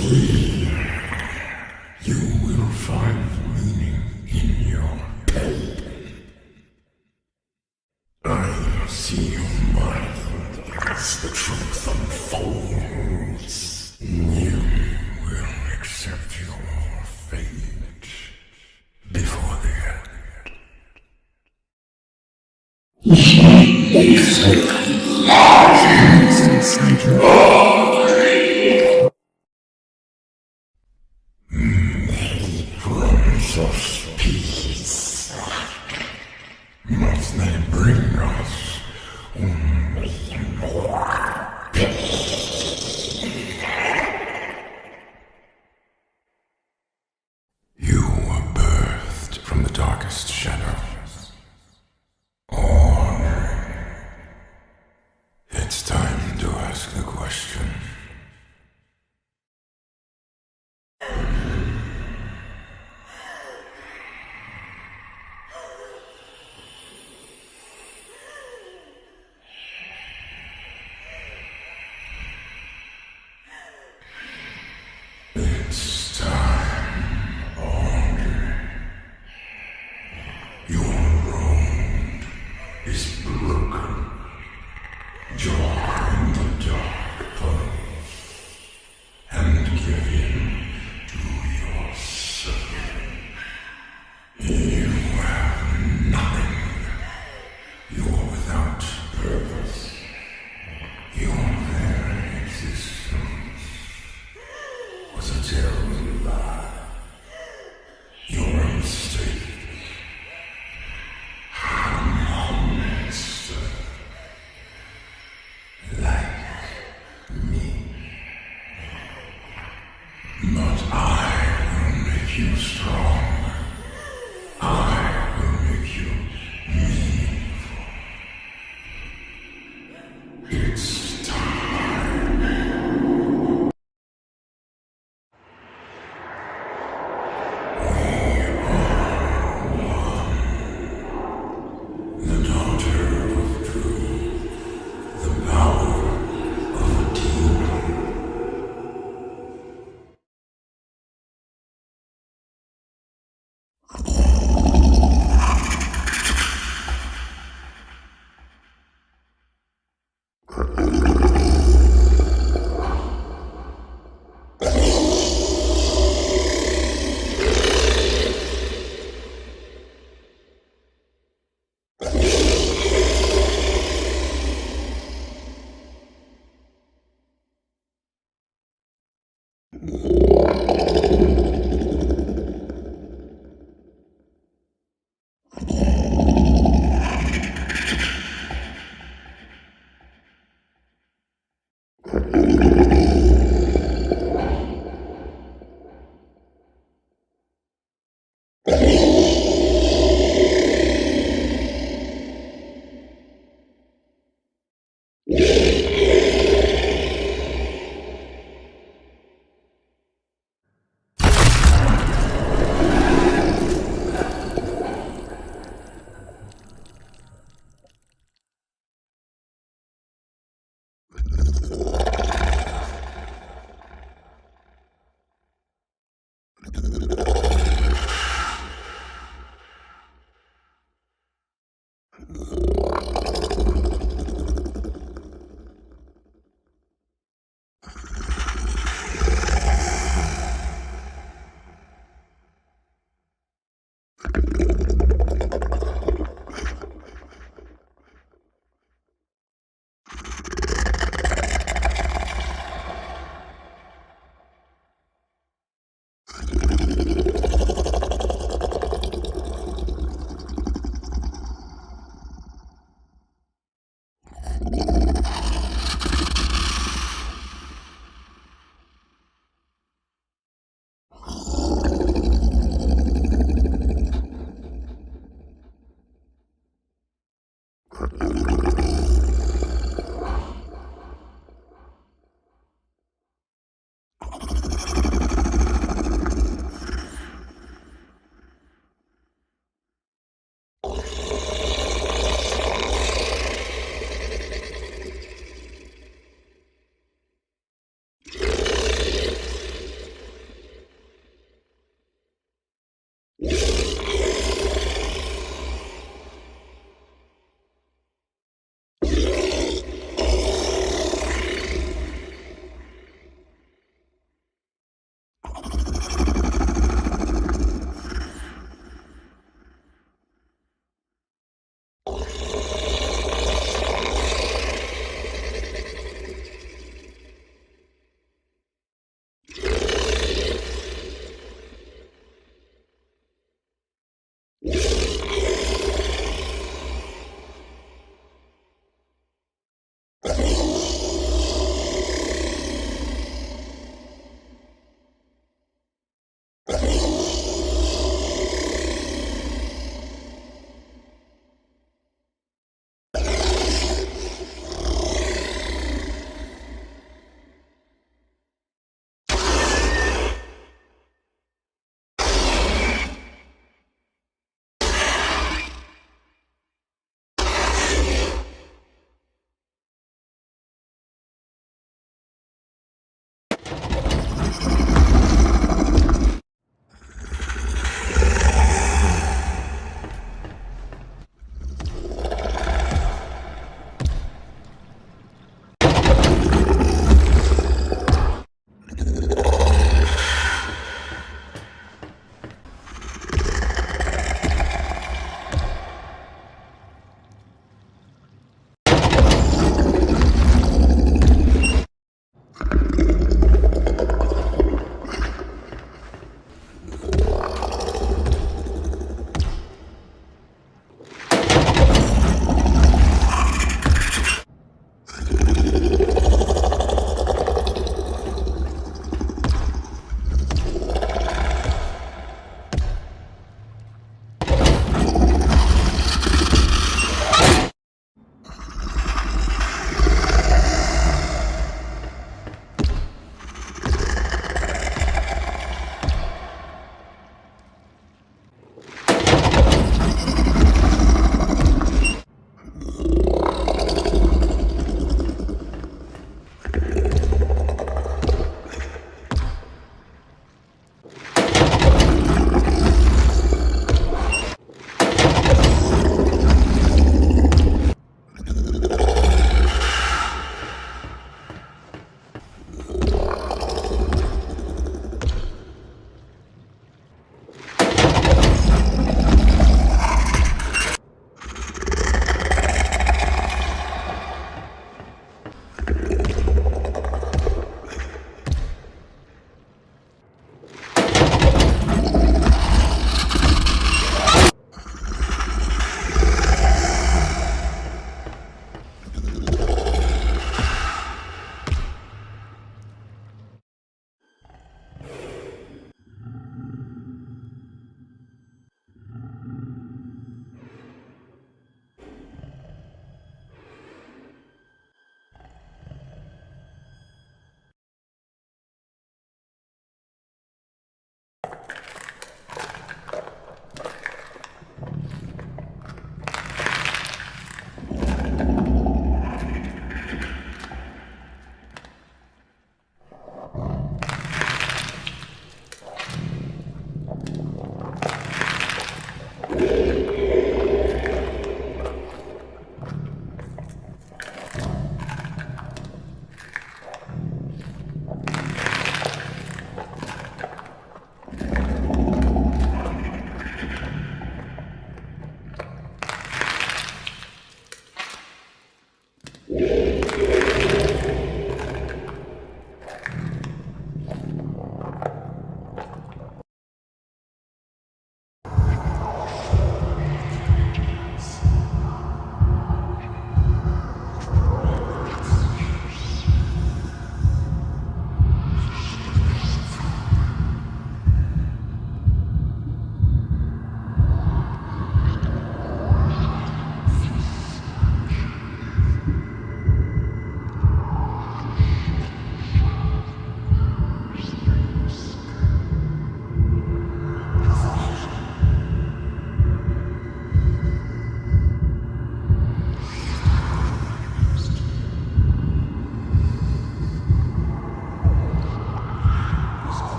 You will find meaning in your pain. I see your mind as the truth unfolds. You will accept your fate before the end. Promise us peace, but they bring us only more pain. You were birthed from the darkest shadows. Audrey, it's time to ask the question. It's time, Audrey. Your road is broken. Join the Dark Puddles and give in to your suffering. You have nothing. You're without purpose. Your very existence was a terrible lie. You're a mistake. I'm a monster. Like me. But I will make you strong. I will make you meaningful. It's time. The daughter of Drew, the power of a demon.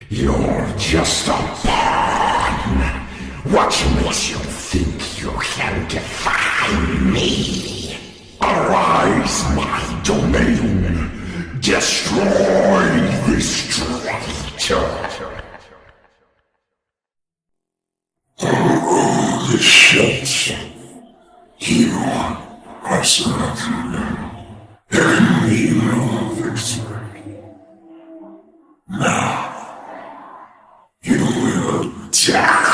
You're just a pawn. What makes you think you can define me? Arise my domain. Destroy this traitor. The shit. You are certain. And you know this. Now, you will die.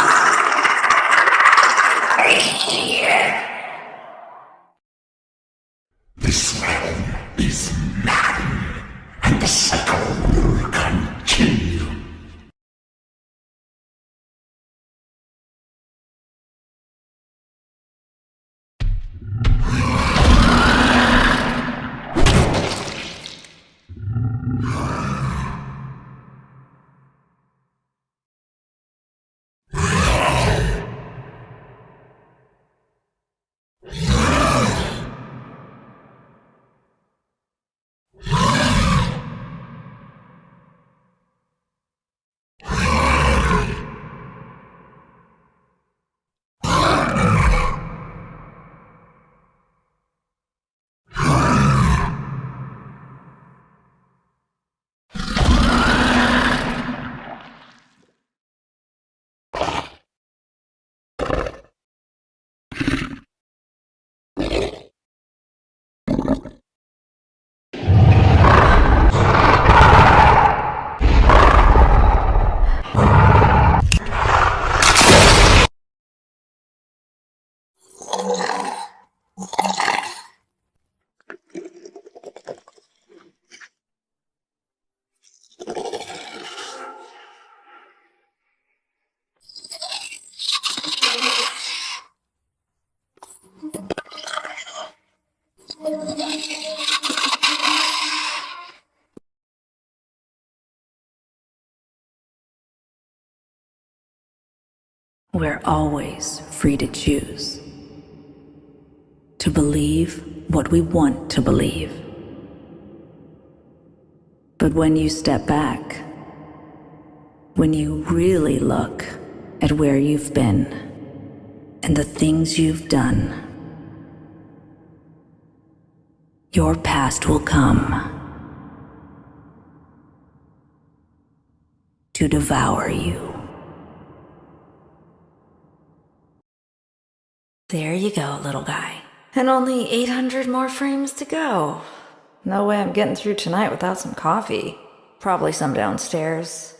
This realm is mine, and the cycle will continue. We're always free to choose. To believe what we want to believe. But when you step back, when you really look at where you've been and the things you've done, your past will come to devour you. There you go, little guy. And only 800 more frames to go. No way I'm getting through tonight without some coffee. Probably some downstairs.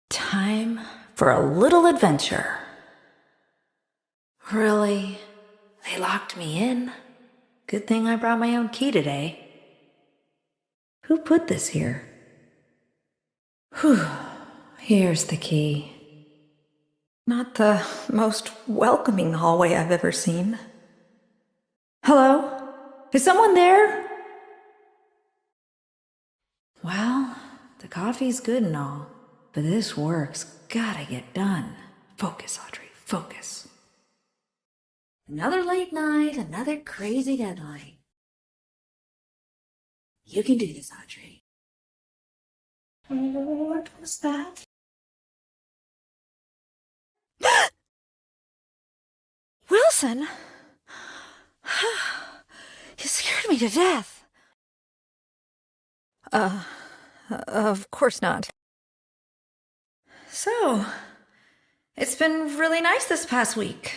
Time for a little adventure. Really? They locked me in? Good thing I brought my own key today. Who put this here? Whew. Here's the key. Not the most welcoming hallway I've ever seen. Hello? Is someone there? Well, the coffee's good and all, but this work's gotta get done. Focus, Audrey, focus. Another late night, another crazy deadline. You can do this, Audrey. What was that? Wilson? You scared me to death. Of course not. So, it's been really nice this past week.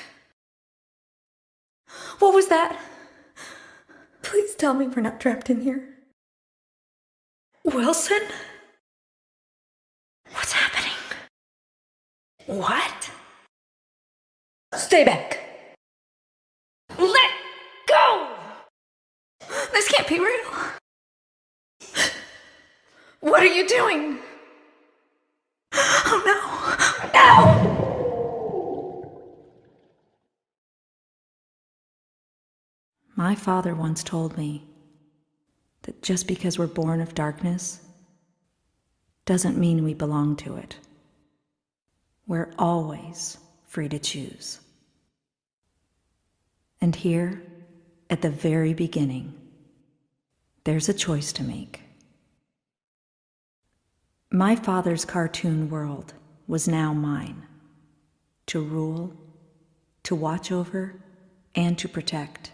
What was that? Please tell me we're not trapped in here. Wilson? What's happening? What? Stay back. Let go! This can't be real. What are you doing? Oh no! No! My father once told me that just because we're born of darkness doesn't mean we belong to it. We're always free to choose. And here, at the very beginning, there's a choice to make. My father's cartoon world was now mine, to rule, to watch over, and to protect.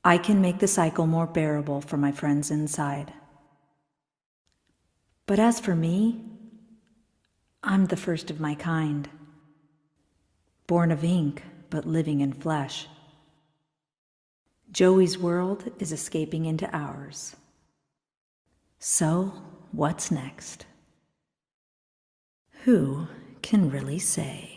I can make the cycle more bearable for my friends inside. But as for me, I'm the first of my kind. Born of ink, but living in flesh. Joey's world is escaping into ours. So, what's next? Who can really say?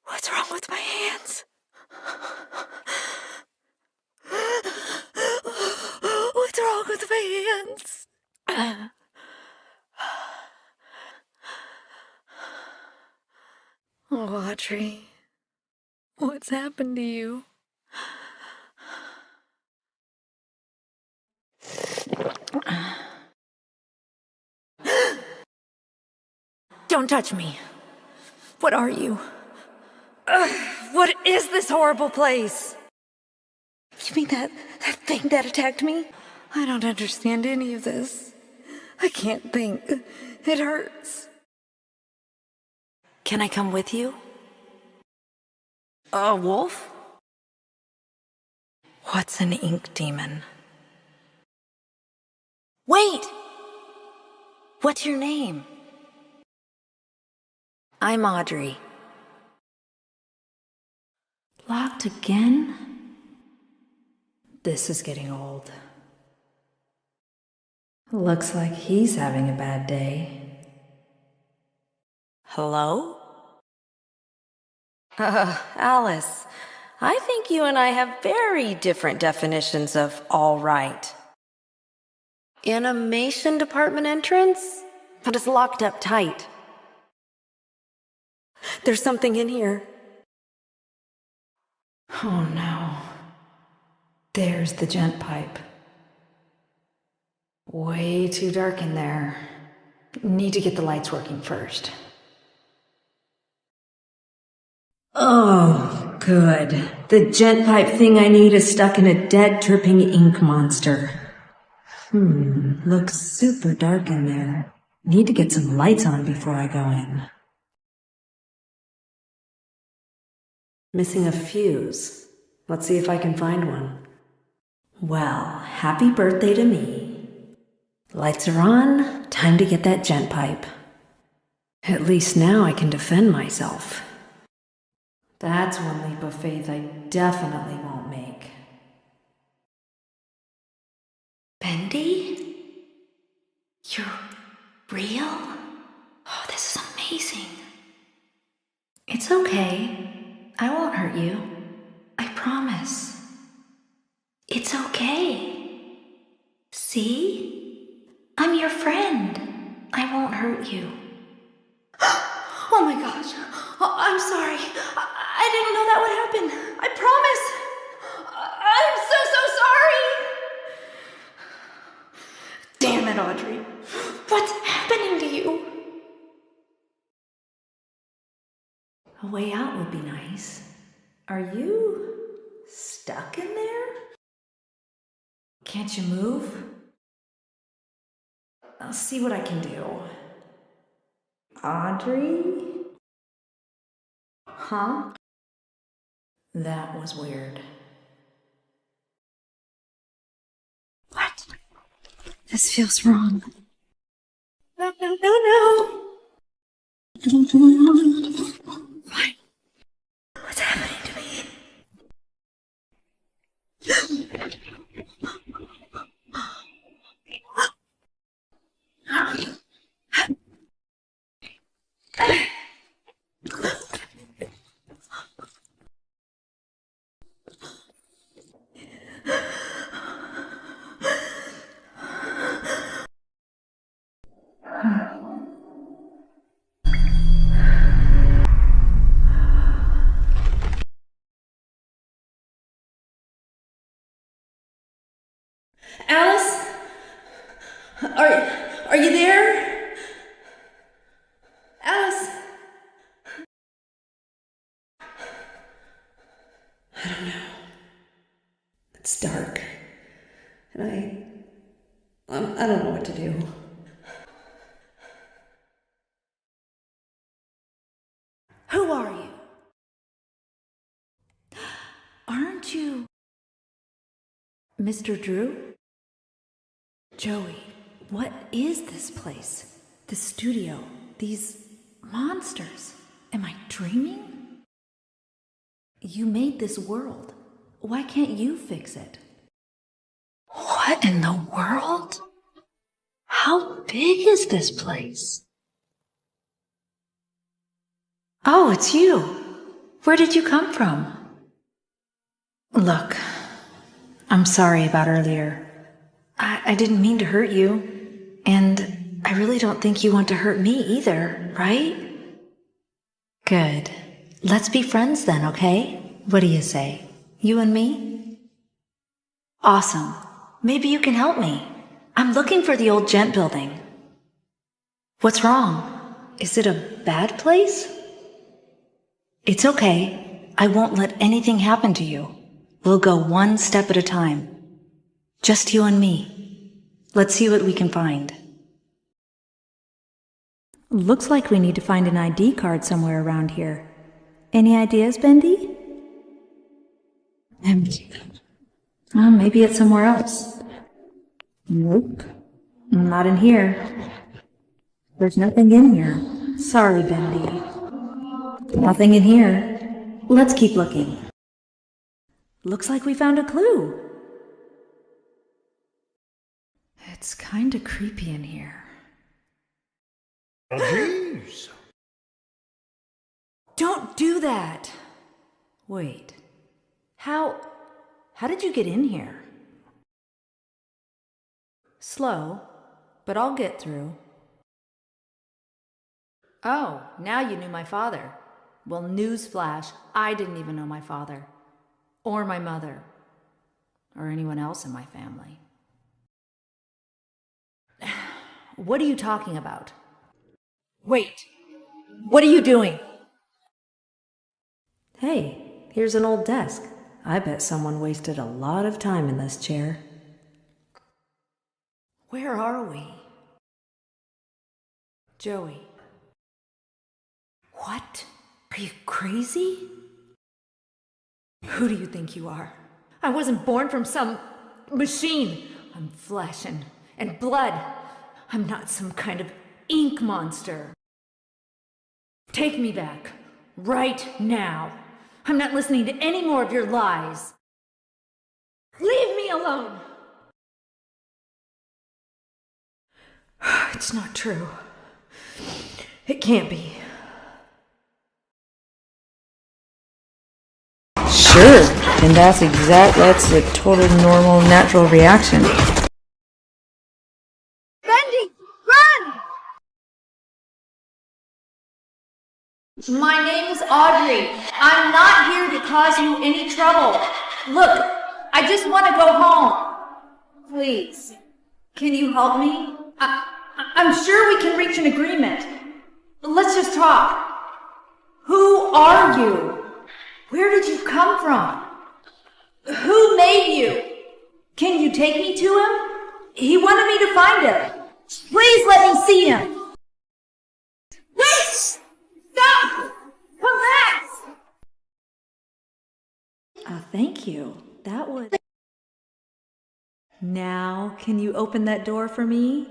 What's wrong with my hands? What's wrong with my hands? Oh, Audrey, what's happened to you? Don't touch me. What are you? What is this horrible place? You mean that thing that attacked me? I don't understand any of this. I can't think. It hurts. Can I come with you? A wolf? What's an ink demon? Wait! What's your name? I'm Audrey. Locked again? This is getting old. Looks like he's having a bad day. Hello? Alice, I think you and I have very different definitions of all right. Animation department entrance? But it's locked up tight. There's something in here. Oh no. There's the gent pipe. Way too dark in there. Need to get the lights working first. Oh, good. The gent pipe thing I need is stuck in a dead, dripping ink monster. Looks super dark in there. Need to get some lights on before I go in. Missing a fuse. Let's see if I can find one. Well, happy birthday to me. Lights are on. Time to get that gent pipe. At least now I can defend myself. That's one leap of faith I definitely won't make. Bendy? You're real? Oh, this is amazing. It's okay. I won't hurt you. I promise. It's okay. See? I'm your friend. I won't hurt you. Oh my gosh. I'm sorry. I didn't know that would happen. I promise. I'm so sorry. Damn it, Audrey. What's happening to you? A way out would be nice. Are you stuck in there? Can't you move? I'll see what I can do. Audrey? Huh? That was weird. What? This feels wrong. No. What? What's happening to me? Alice? Are you there? Alice? I don't know. It's dark. And I don't know what to do. Who are you? Aren't you Mr. Drew? Joey, what is this place? The studio? These monsters? Am I dreaming? You made this world. Why can't you fix it? What in the world? How big is this place? Oh, it's you. Where did you come from? Look, I'm sorry about earlier. I didn't mean to hurt you. And I really don't think you want to hurt me either, right? Good. Let's be friends then, okay? What do you say? You and me? Awesome. Maybe you can help me. I'm looking for the old gent building. What's wrong? Is it a bad place? It's okay. I won't let anything happen to you. We'll go one step at a time. Just you and me. Let's see what we can find. Looks like we need to find an ID card somewhere around here. Any ideas, Bendy? Empty. Well, maybe it's somewhere else. Nope. Not in here. There's nothing in here. Sorry, Bendy. Nothing in here. Let's keep looking. Looks like we found a clue. It's kinda creepy in here. Oh, jeez. Don't do that! Wait. How did you get in here? Slow, but I'll get through. Oh, now you knew my father. Well, newsflash, I didn't even know my father. Or my mother. Or anyone else in my family. What are you talking about? Wait! What are you doing? Hey, here's an old desk. I bet someone wasted a lot of time in this chair. Where are we? Joey. What? Are you crazy? Who do you think you are? I wasn't born from some machine. I'm flesh and blood. I'm not some kind of ink monster. Take me back. Right now. I'm not listening to any more of your lies. Leave me alone. It's not true. It can't be. Sure, and that's a total normal, natural reaction. Bendy, run! My name is Audrey. I'm not here to cause you any trouble. Look, I just want to go home. Please, can you help me? I'm sure we can reach an agreement. Let's just talk. Who are you? Where did you come from? Who made you? Can you take me to him? He wanted me to find him. Please let me see him. Wait! Stop! Come back! Thank you. That would... Now, can you open that door for me?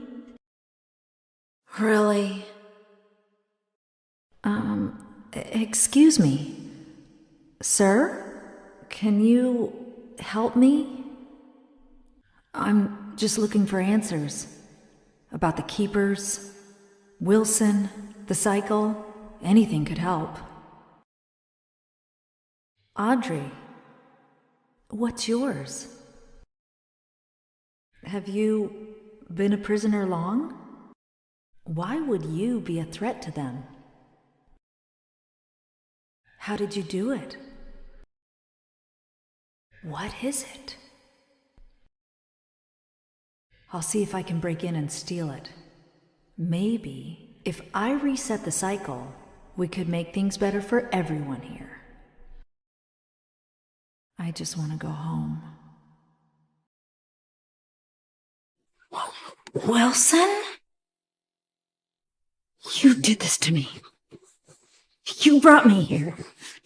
Really? Excuse me. Sir? Can you help me? I'm just looking for answers. About the keepers, Wilson, the cycle, anything could help. Audrey, what's yours? Have you been a prisoner long? Why would you be a threat to them? How did you do it? What is it? I'll see if I can break in and steal it. Maybe if I reset the cycle, we could make things better for everyone here. I just want to go home. Wilson? You did this to me. You brought me here.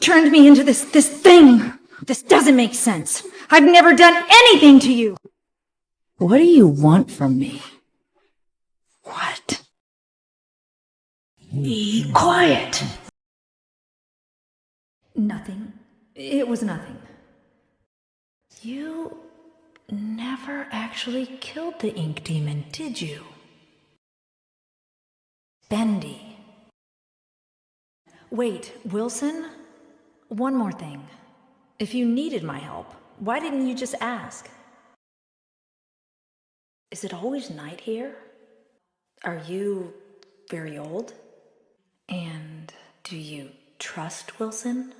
Turned me into this thing. This doesn't make sense. I've never done anything to you. What do you want from me? What? Be quiet. Nothing. It was nothing. You never actually killed the ink demon, did you? Bendy. Wait, Wilson? One more thing. If you needed my help, why didn't you just ask? Is it always night here? Are you very old? And do you trust Wilson?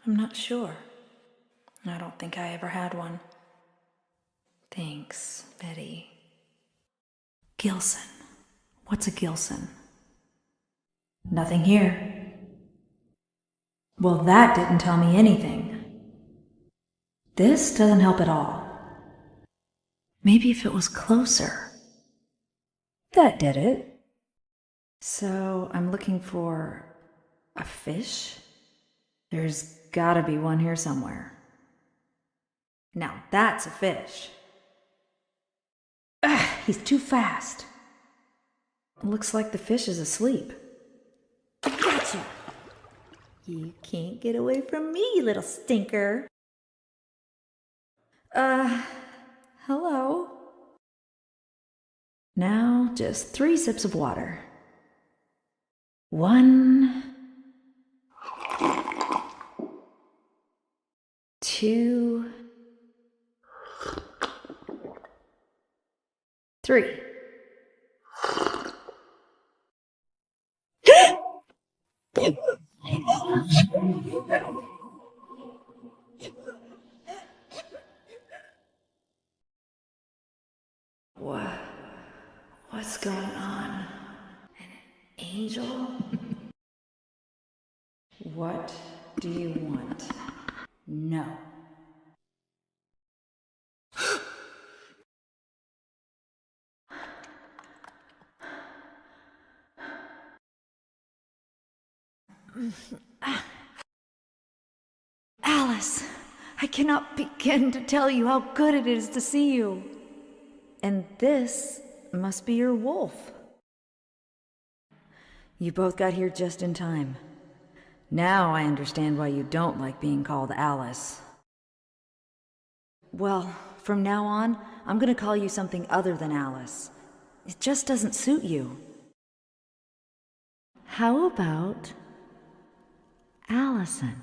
I'm not sure. I don't think I ever had one. Thanks, Betty. Gilson. What's a Gilson? Nothing here. Well, that didn't tell me anything. This doesn't help at all. Maybe if it was closer. That did it. So I'm looking for a fish? There's gotta be one here somewhere. Now that's a fish. Ugh, he's too fast. Looks like the fish is asleep. Gotcha! You can't get away from me, you little stinker. Hello? Now, just 3 sips of water. 1, 2, 3. What's going on? An angel? What do you want? No. Alice, I cannot begin to tell you how good it is to see you. And this must be your wolf. You both got here just in time. Now I understand why you don't like being called Alice. Well, from now on, I'm going to call you something other than Alice. It just doesn't suit you. How about Allison?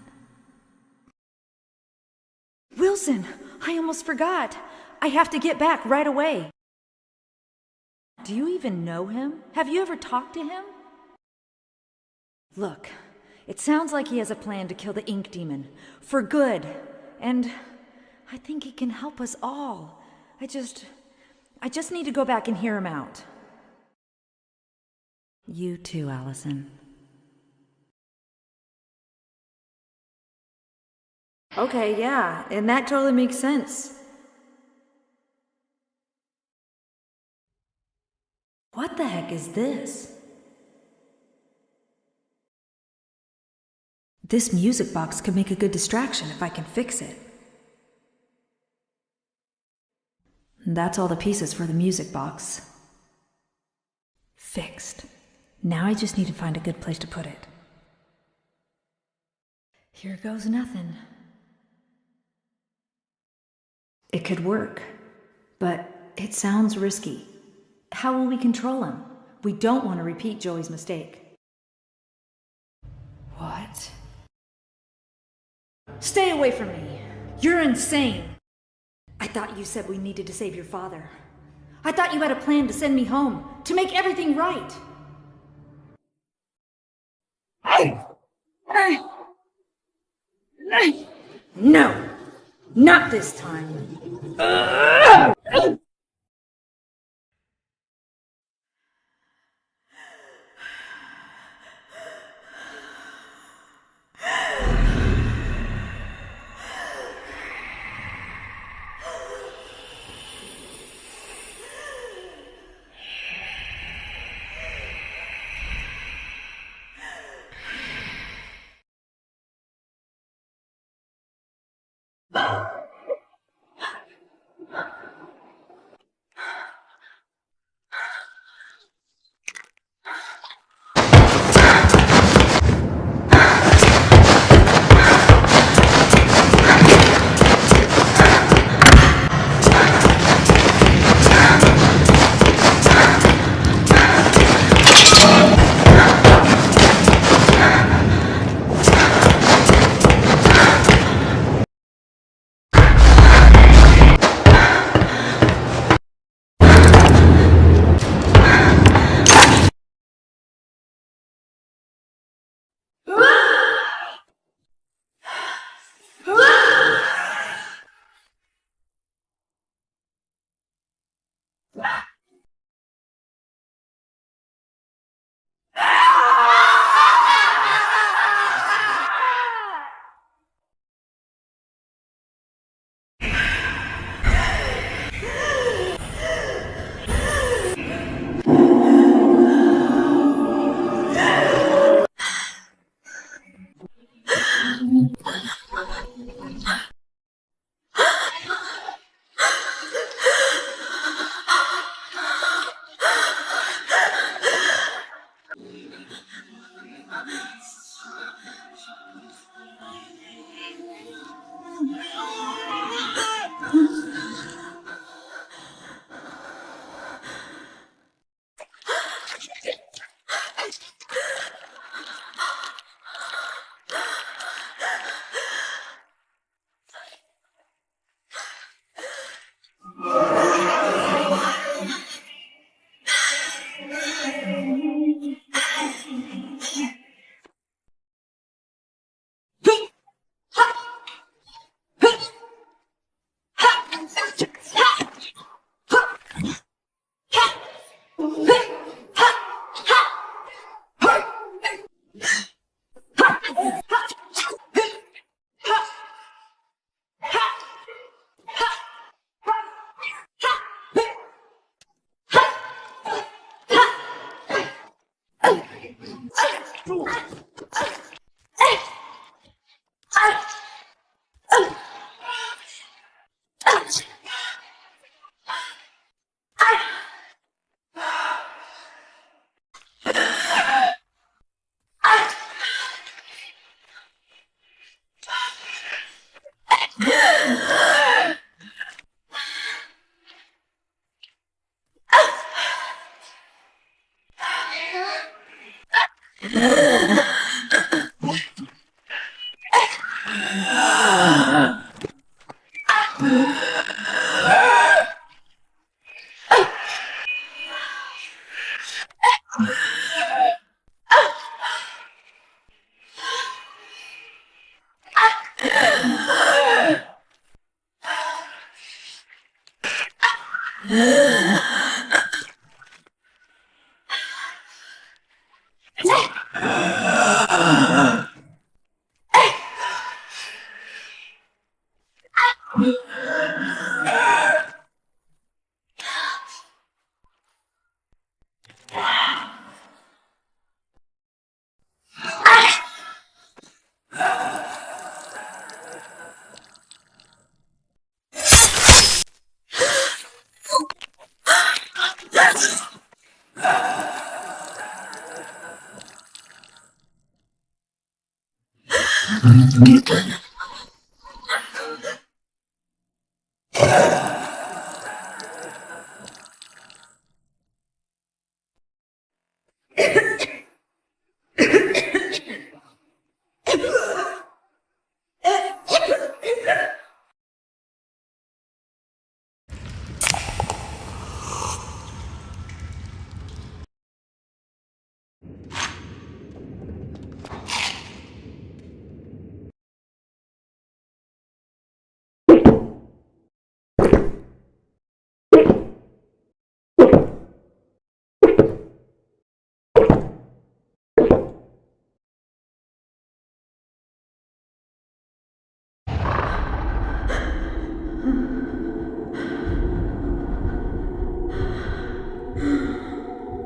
Susan, I almost forgot. I have to get back right away. Do you even know him? Have you ever talked to him? Look, it sounds like he has a plan to kill the ink demon. For good. And I think he can help us all. I just need to go back and hear him out. You too, Allison. Okay, yeah, and that totally makes sense. What the heck is this? This music box could make a good distraction if I can fix it. That's all the pieces for the music box. Fixed. Now I just need to find a good place to put it. Here goes nothing. It could work, but it sounds risky. How will we control him? We don't want to repeat Joey's mistake. What? Stay away from me. You're insane. I thought you said we needed to save your father. I thought you had a plan to send me home, to make everything right. No, not this time.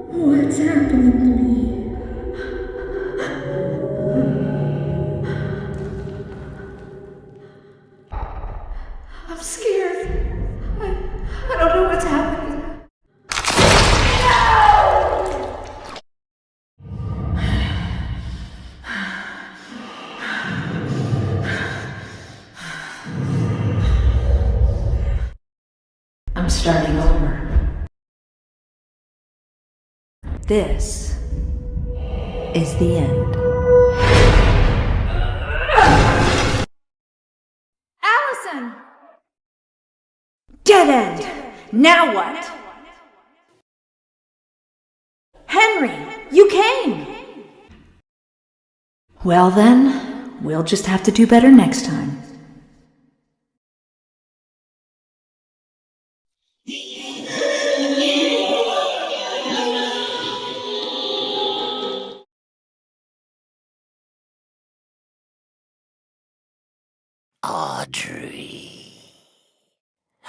What's happening to me? I'm scared. I don't know what's happening. I'm starting over. This is the end. Allison! Dead end! Now what? Henry, you came! Well then, we'll just have to do better next time. Audrey.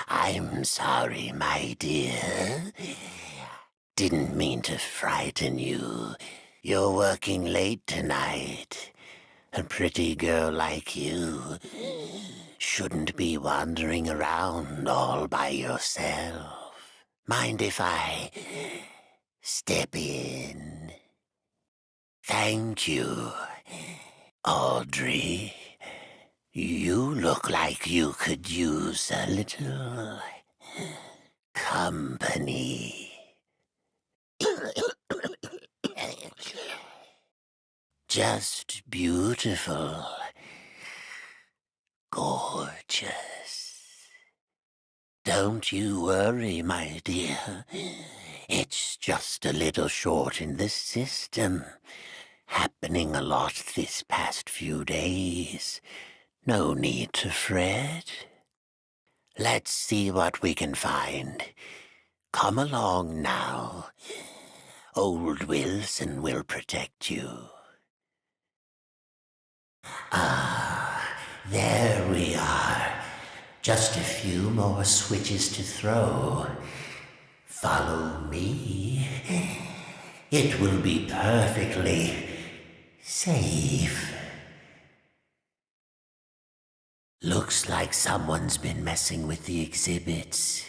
I'm sorry, my dear. Didn't mean to frighten you. You're working late tonight. A pretty girl like you shouldn't be wandering around all by yourself. Mind if I step in? Thank you, Audrey. You look like you could use a little company. Just beautiful. Gorgeous. Don't you worry, my dear. It's just a little short in the system. Happening a lot this past few days. No need to fret. Let's see what we can find. Come along now. Old Wilson will protect you. There we are. Just a few more switches to throw. Follow me. It will be perfectly safe. Looks like someone's been messing with the exhibits.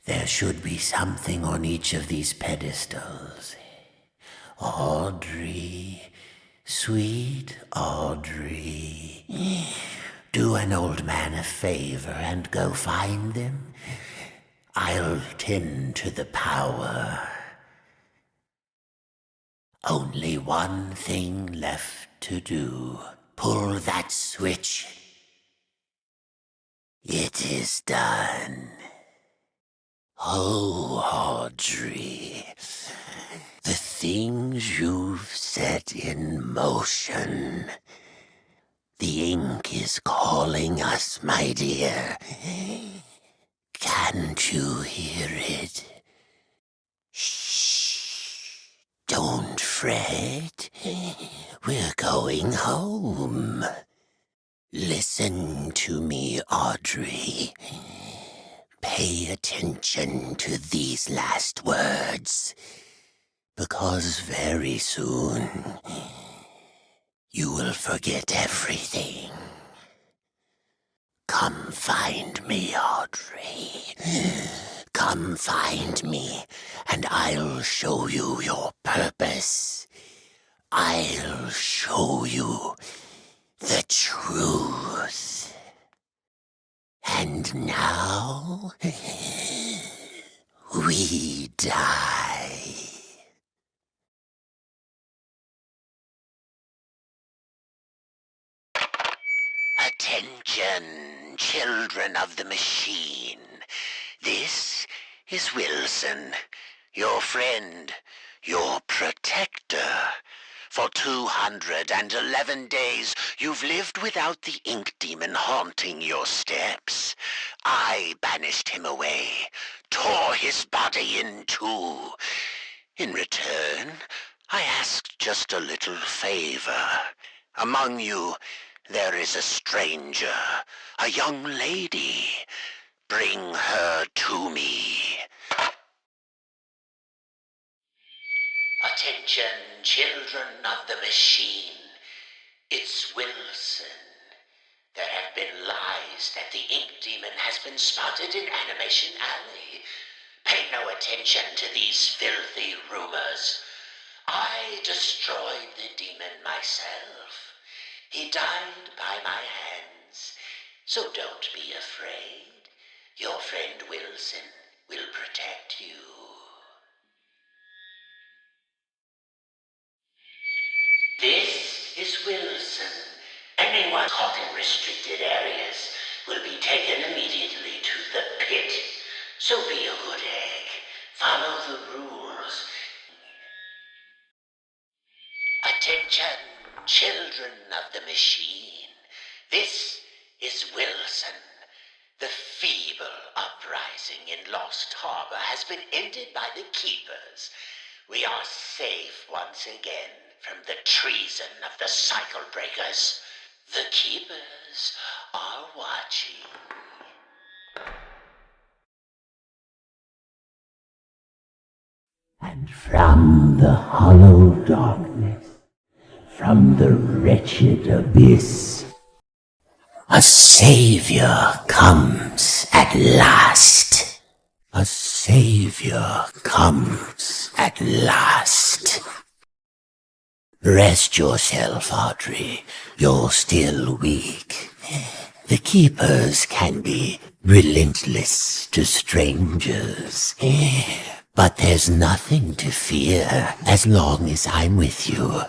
There should be something on each of these pedestals. Audrey, sweet Audrey, do an old man a favor and go find them. I'll tend to the power. Only one thing left to do. Pull that switch. It is done. Oh, Audrey, the things you've set in motion. The ink is calling us, my dear. Can't you hear it? Shh. Don't fret. We're going home. Listen to me, Audrey. Pay attention to these last words, because very soon you will forget everything. Come find me, Audrey. Come find me, and I'll show you your purpose. I'll show you the truth. And now we die. Attention, children of the machine. This is Wilson, your friend, your protector. For 211 days, you've lived without the ink demon haunting your steps. I banished him away, tore his body in two. In return, I asked just a little favor. Among you, there is a stranger, a young lady. Bring her to me. Attention, children of the machine. It's Wilson. There have been lies that the ink demon has been spotted in Animation Alley. Pay no attention to these filthy rumors. I destroyed the demon myself. He died by my hands. So don't be afraid. Your friend Wilson will protect you. This is Wilson. Anyone caught in restricted areas will be taken immediately to the pit. So be a good egg. Follow the rules. Attention, children of the machine. This is Wilson. The feeble uprising in Lost Harbor has been ended by the Keepers. We are safe once again from the treason of the Cycle Breakers. The Keepers are watching. And from the hollow darkness, from the wretched abyss, a savior comes at last. A savior comes at last. Rest yourself, Audrey. You're still weak. The Keepers can be relentless to strangers. But there's nothing to fear as long as I'm with you.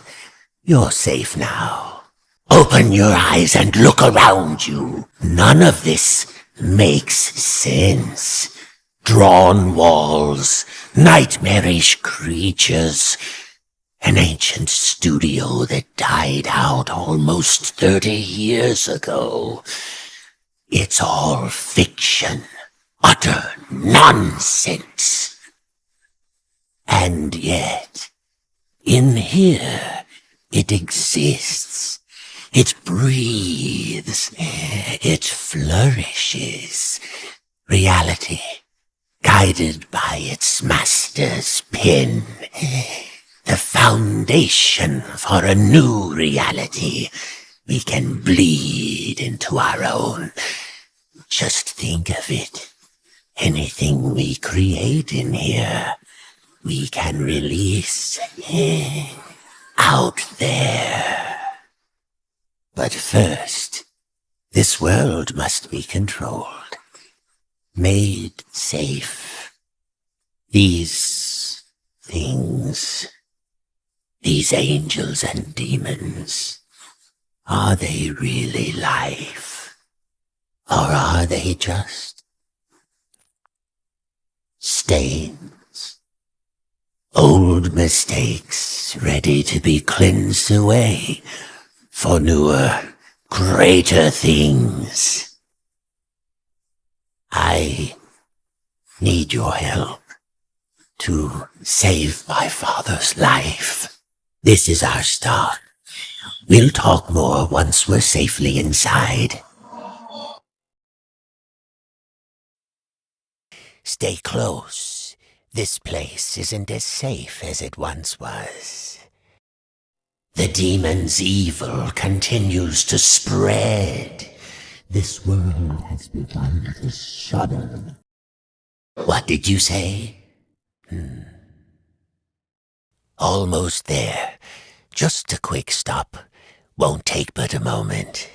You're safe now. Open your eyes and look around you. None of this makes sense. Drawn walls, nightmarish creatures, an ancient studio that died out almost 30 years ago. It's all fiction, utter nonsense. And yet, in here, it exists. It breathes. It flourishes. Reality, guided by its master's pen. The foundation for a new reality. We can bleed into our own. Just think of it. Anything we create in here, we can release out there. But first, this world must be controlled, made safe. These things, these angels and demons, are they really life? Or are they just stains? Old mistakes ready to be cleansed away for newer, greater things. I need your help to save my father's life. This is our start. We'll talk more once we're safely inside. Stay close. This place isn't as safe as it once was. The demon's evil continues to spread. This world has begun to shudder. What did you say? Almost there. Just a quick stop. Won't take but a moment.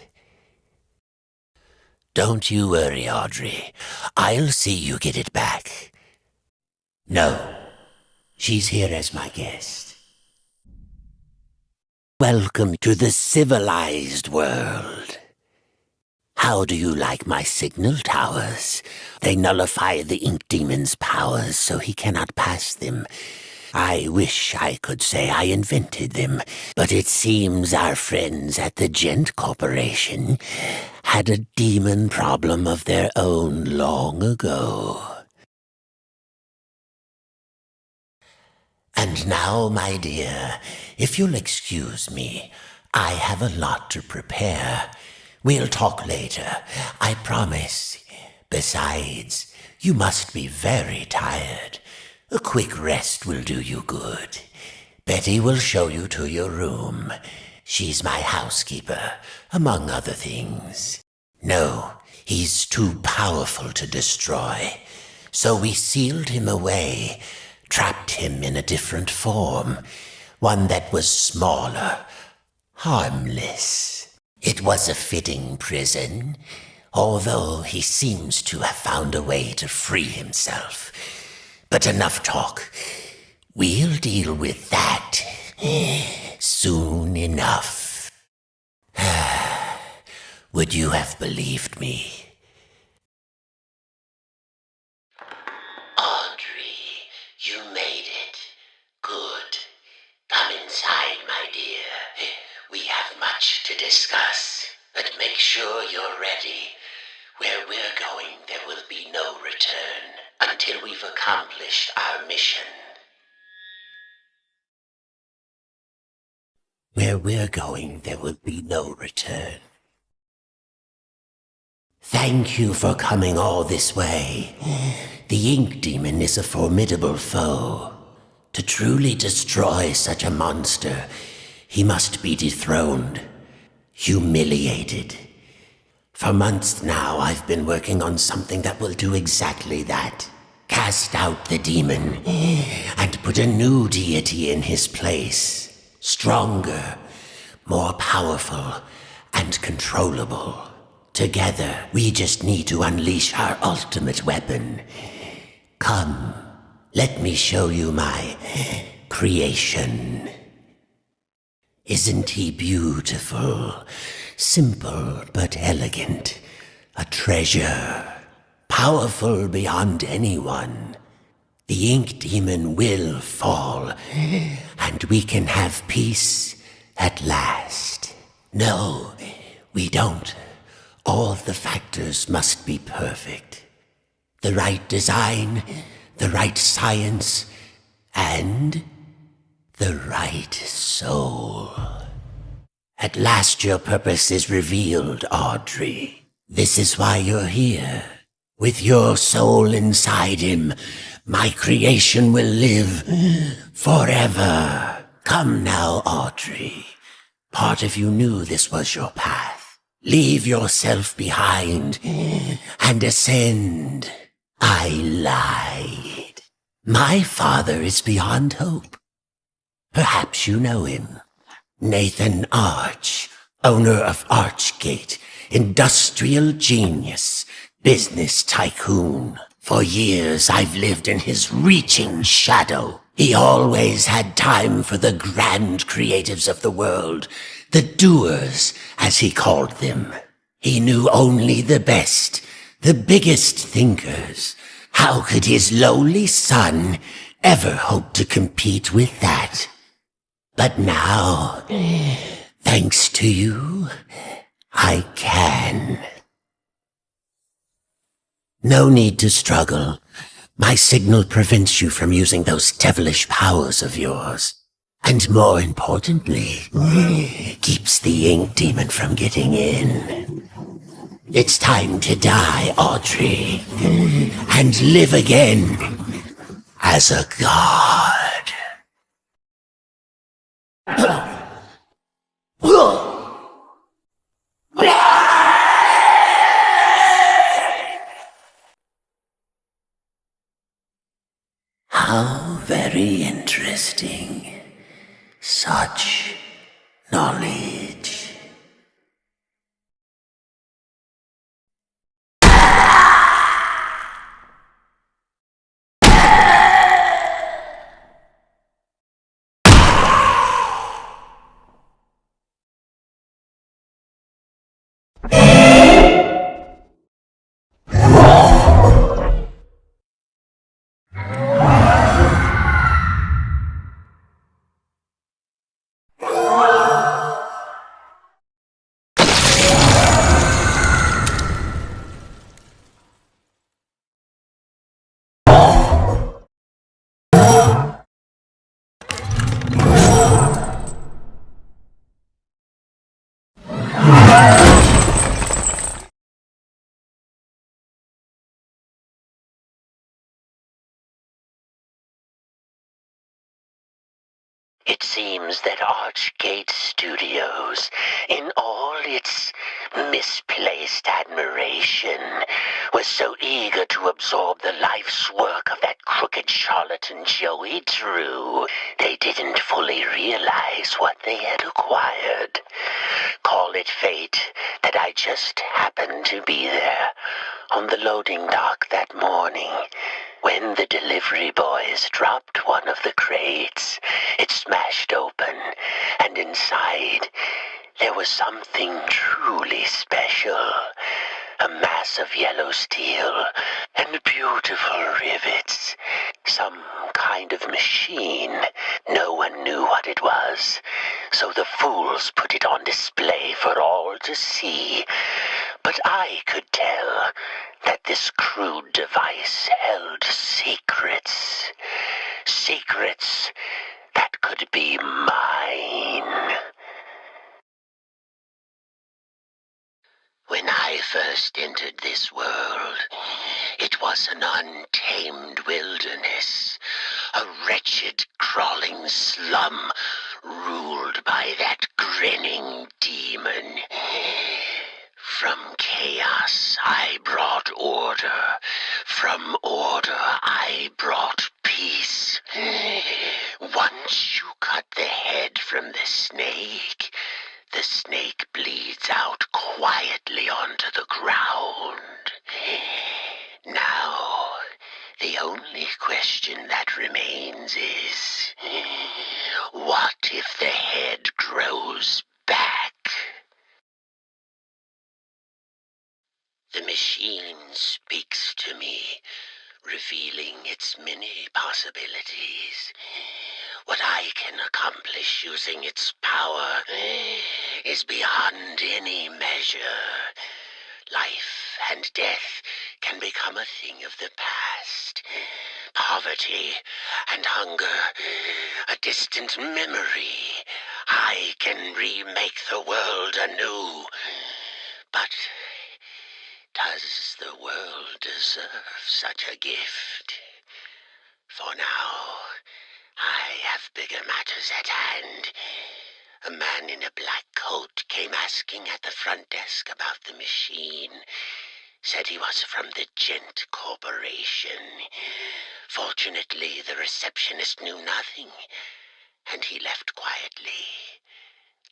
Don't you worry, Audrey. I'll see you get it back. No, she's here as my guest. Welcome to the civilized world. How do you like my signal towers? They nullify the ink demon's powers so he cannot pass them. I wish I could say I invented them, but it seems our friends at the Gent Corporation had a demon problem of their own long ago. And now, my dear, if you'll excuse me, I have a lot to prepare. We'll talk later, I promise. Besides, you must be very tired. A quick rest will do you good. Betty will show you to your room. She's my housekeeper, among other things. No, he's too powerful to destroy. So we sealed him away, trapped him in a different form, one that was smaller, harmless. It was a fitting prison, although he seems to have found a way to free himself. But enough talk. We'll deal with that soon enough. Would you have believed me? Audrey, you made it. Good. Come inside, my dear. We have much to discuss, but make sure you're ready. Where we're going, there will be no return until we've accomplished our mission. Where we're going, there will be no return. Thank you for coming all this way. The ink demon is a formidable foe. To truly destroy such a monster, he must be dethroned, humiliated. For months now, I've been working on something that will do exactly that. Cast out the demon and put a new deity in his place. Stronger, more powerful, and controllable. Together, we just need to unleash our ultimate weapon. Come, let me show you my creation. Isn't he beautiful? Simple but elegant. A treasure. Powerful beyond anyone. The ink demon will fall, and we can have peace at last. No, we don't. All the factors must be perfect. The right design, the right science, and the right soul. At last your purpose is revealed, Audrey. This is why you're here. With your soul inside him, my creation will live forever. Come now, Audrey. Part of you knew this was your path. Leave yourself behind and ascend. I lied. My father is beyond hope. Perhaps you know him. Nathan Arch, owner of Archgate, industrial genius, business tycoon. For years I've lived in his reaching shadow. He always had time for the grand creatives of the world, the doers, as he called them. He knew only the best, the biggest thinkers. How could his lowly son ever hope to compete with that? But now, thanks to you, I can. No need to struggle. My signal prevents you from using those devilish powers of yours. And more importantly, keeps the ink demon from getting in. It's time to die, Audrey, and live again as a god. How very interesting. Such knowledge. It seems that Archgate Studios, in all its misplaced admiration, was so eager to absorb the life's work of that crooked charlatan Joey Drew, they didn't fully realize what they had acquired. Call it fate that I just happened to be there on the loading dock that morning. When the delivery boys dropped one of the crates, it smashed open, and inside there was something truly special. A mass of yellow steel and beautiful rivets. Some kind of machine. No one knew what it was, so the fools put it on display for all to see. But I could tell that this crude device held secrets. Secrets that could be mine. When I first entered this world, it was an untamed wilderness, a wretched, crawling slum ruled by that grinning demon. From chaos I brought order, from order I brought peace. Once you cut the head from the snake bleeds out quietly onto the ground. Now, the only question that remains is, what if the head grows back? The machine speaks to me, revealing its many possibilities. What I can accomplish using its power is beyond any measure. Life and death can become a thing of the past. Poverty and hunger, a distant memory. I can remake the world anew. But does the world deserve such a gift? For now, I have bigger matters at hand. A man in a black coat came asking at the front desk about the machine. Said he was from the Gent Corporation. Fortunately, the receptionist knew nothing, and he left quietly.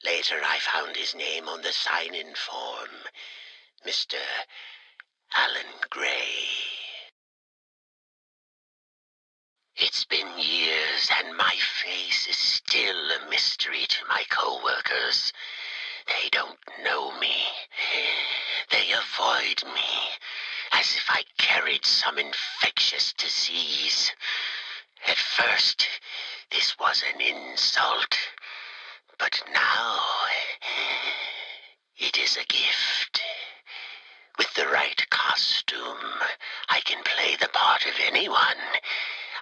Later, I found his name on the sign-in form. Mr. Alan Gray. It's been years, and my face is still a mystery to my co-workers. They don't know me. They avoid me, as if I carried some infectious disease. At first, this was an insult, but now it is a gift. With the right costume, I can play the part of anyone.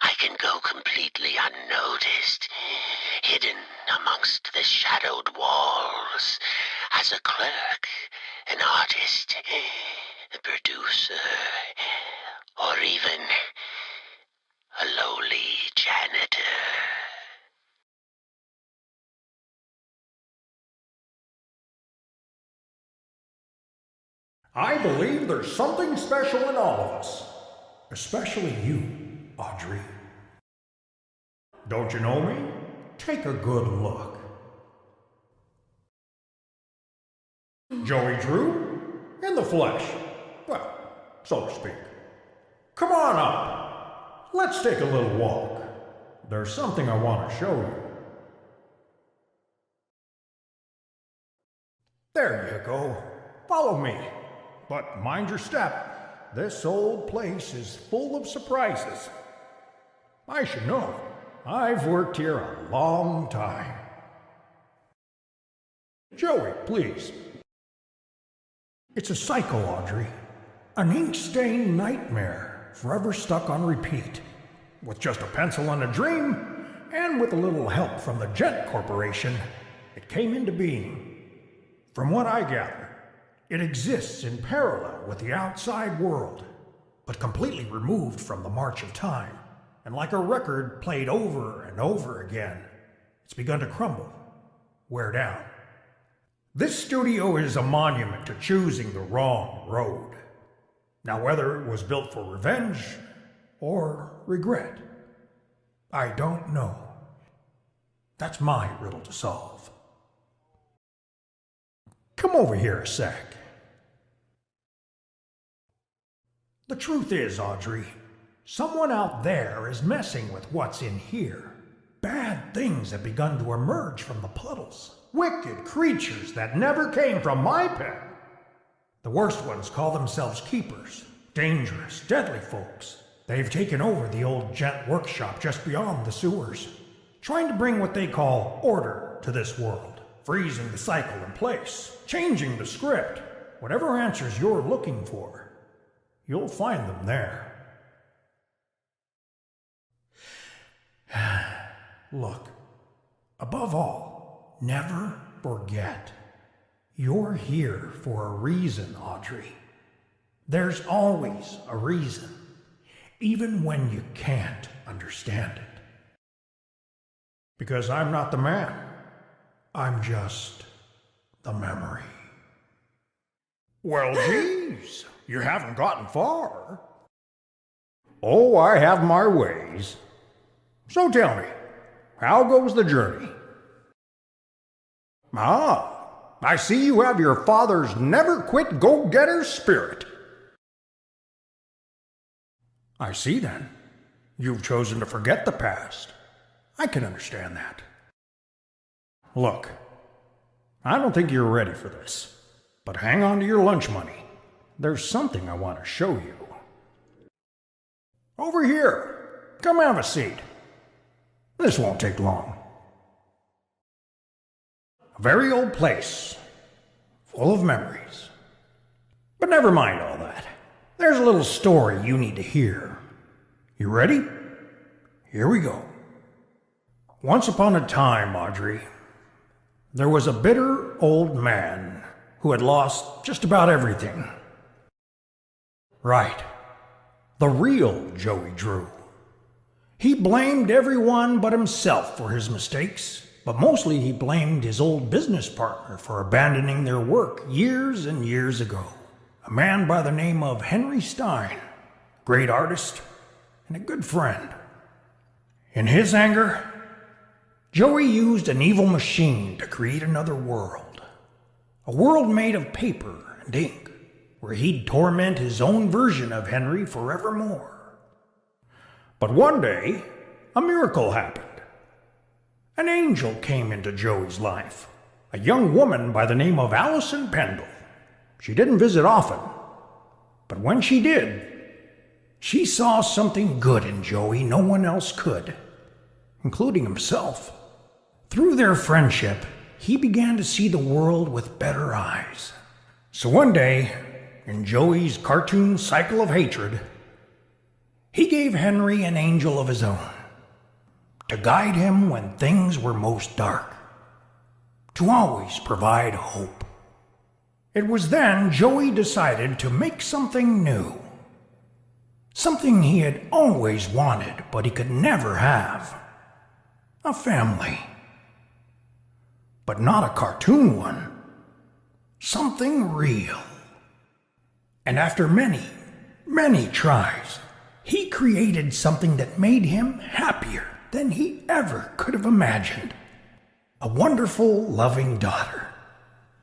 I can go completely unnoticed, hidden amongst the shadowed walls, as a clerk, an artist, a producer, or even a lowly janitor. I believe there's something special in all of us. Especially you, Audrey. Don't you know me? Take a good look. Joey Drew? In the flesh. Well, so to speak. Come on up. Let's take a little walk. There's something I want to show you. There you go. follow me. But mind your step. This old place is full of surprises. I should know. I've worked here a long time. Joey, please. It's a cycle, Audrey. An ink-stained nightmare, forever stuck on repeat. With just a pencil and a dream, and with a little help from the Gent Corporation, it came into being. From what I gather, it exists in parallel with the outside world, but completely removed from the march of time. And like a record played over and over again, it's begun to crumble, wear down. This studio is a monument to choosing the wrong road. Now, whether it was built for revenge or regret, I don't know. That's my riddle to solve. Come over here a sec. The truth is, Audrey, someone out there is messing with what's in here. Bad things have begun to emerge from the puddles. Wicked creatures that never came from my pen. The worst ones call themselves keepers. Dangerous, deadly folks. They've taken over the old Gent workshop just beyond the sewers, trying to bring what they call order to this world, freezing the cycle in place, changing the script. Whatever answers you're looking for, you'll find them there. Look, above all, never forget. You're here for a reason, Audrey. There's always a reason, even when you can't understand it. Because I'm not the man. I'm just the memory. Well, geez, you haven't gotten far. Oh, I have my ways. So tell me, how goes the journey? I see you have your father's never-quit go-getter spirit. I see, then. You've chosen to forget the past. I can understand that. Look, I don't think you're ready for this, but hang on to your lunch money. There's something I want to show you. Over here. Come have a seat. This won't take long. A very old place, full of memories. But never mind all that. There's a little story you need to hear. You ready? Here we go. Once upon a time, Audrey, there was a bitter old man who had lost just about everything. Right. The real Joey Drew. He blamed everyone but himself for his mistakes, but mostly he blamed his old business partner for abandoning their work years and years ago. A man by the name of Henry Stein, great artist and a good friend. In his anger, Joey used an evil machine to create another world. A world made of paper and ink, where he'd torment his own version of Henry forevermore. But one day, a miracle happened. An angel came into Joey's life, a young woman by the name of Allison Angel. She didn't visit often, but when she did, she saw something good in Joey no one else could, including himself. Through their friendship, he began to see the world with better eyes. So one day, in Joey's cartoon cycle of hatred, he gave Henry an angel of his own, to guide him when things were most dark, to always provide hope. It was then Joey decided to make something new, something he had always wanted but he could never have, a family. But not a cartoon one, something real. And after many, many tries, he created something that made him happier than he ever could have imagined. A wonderful, loving daughter,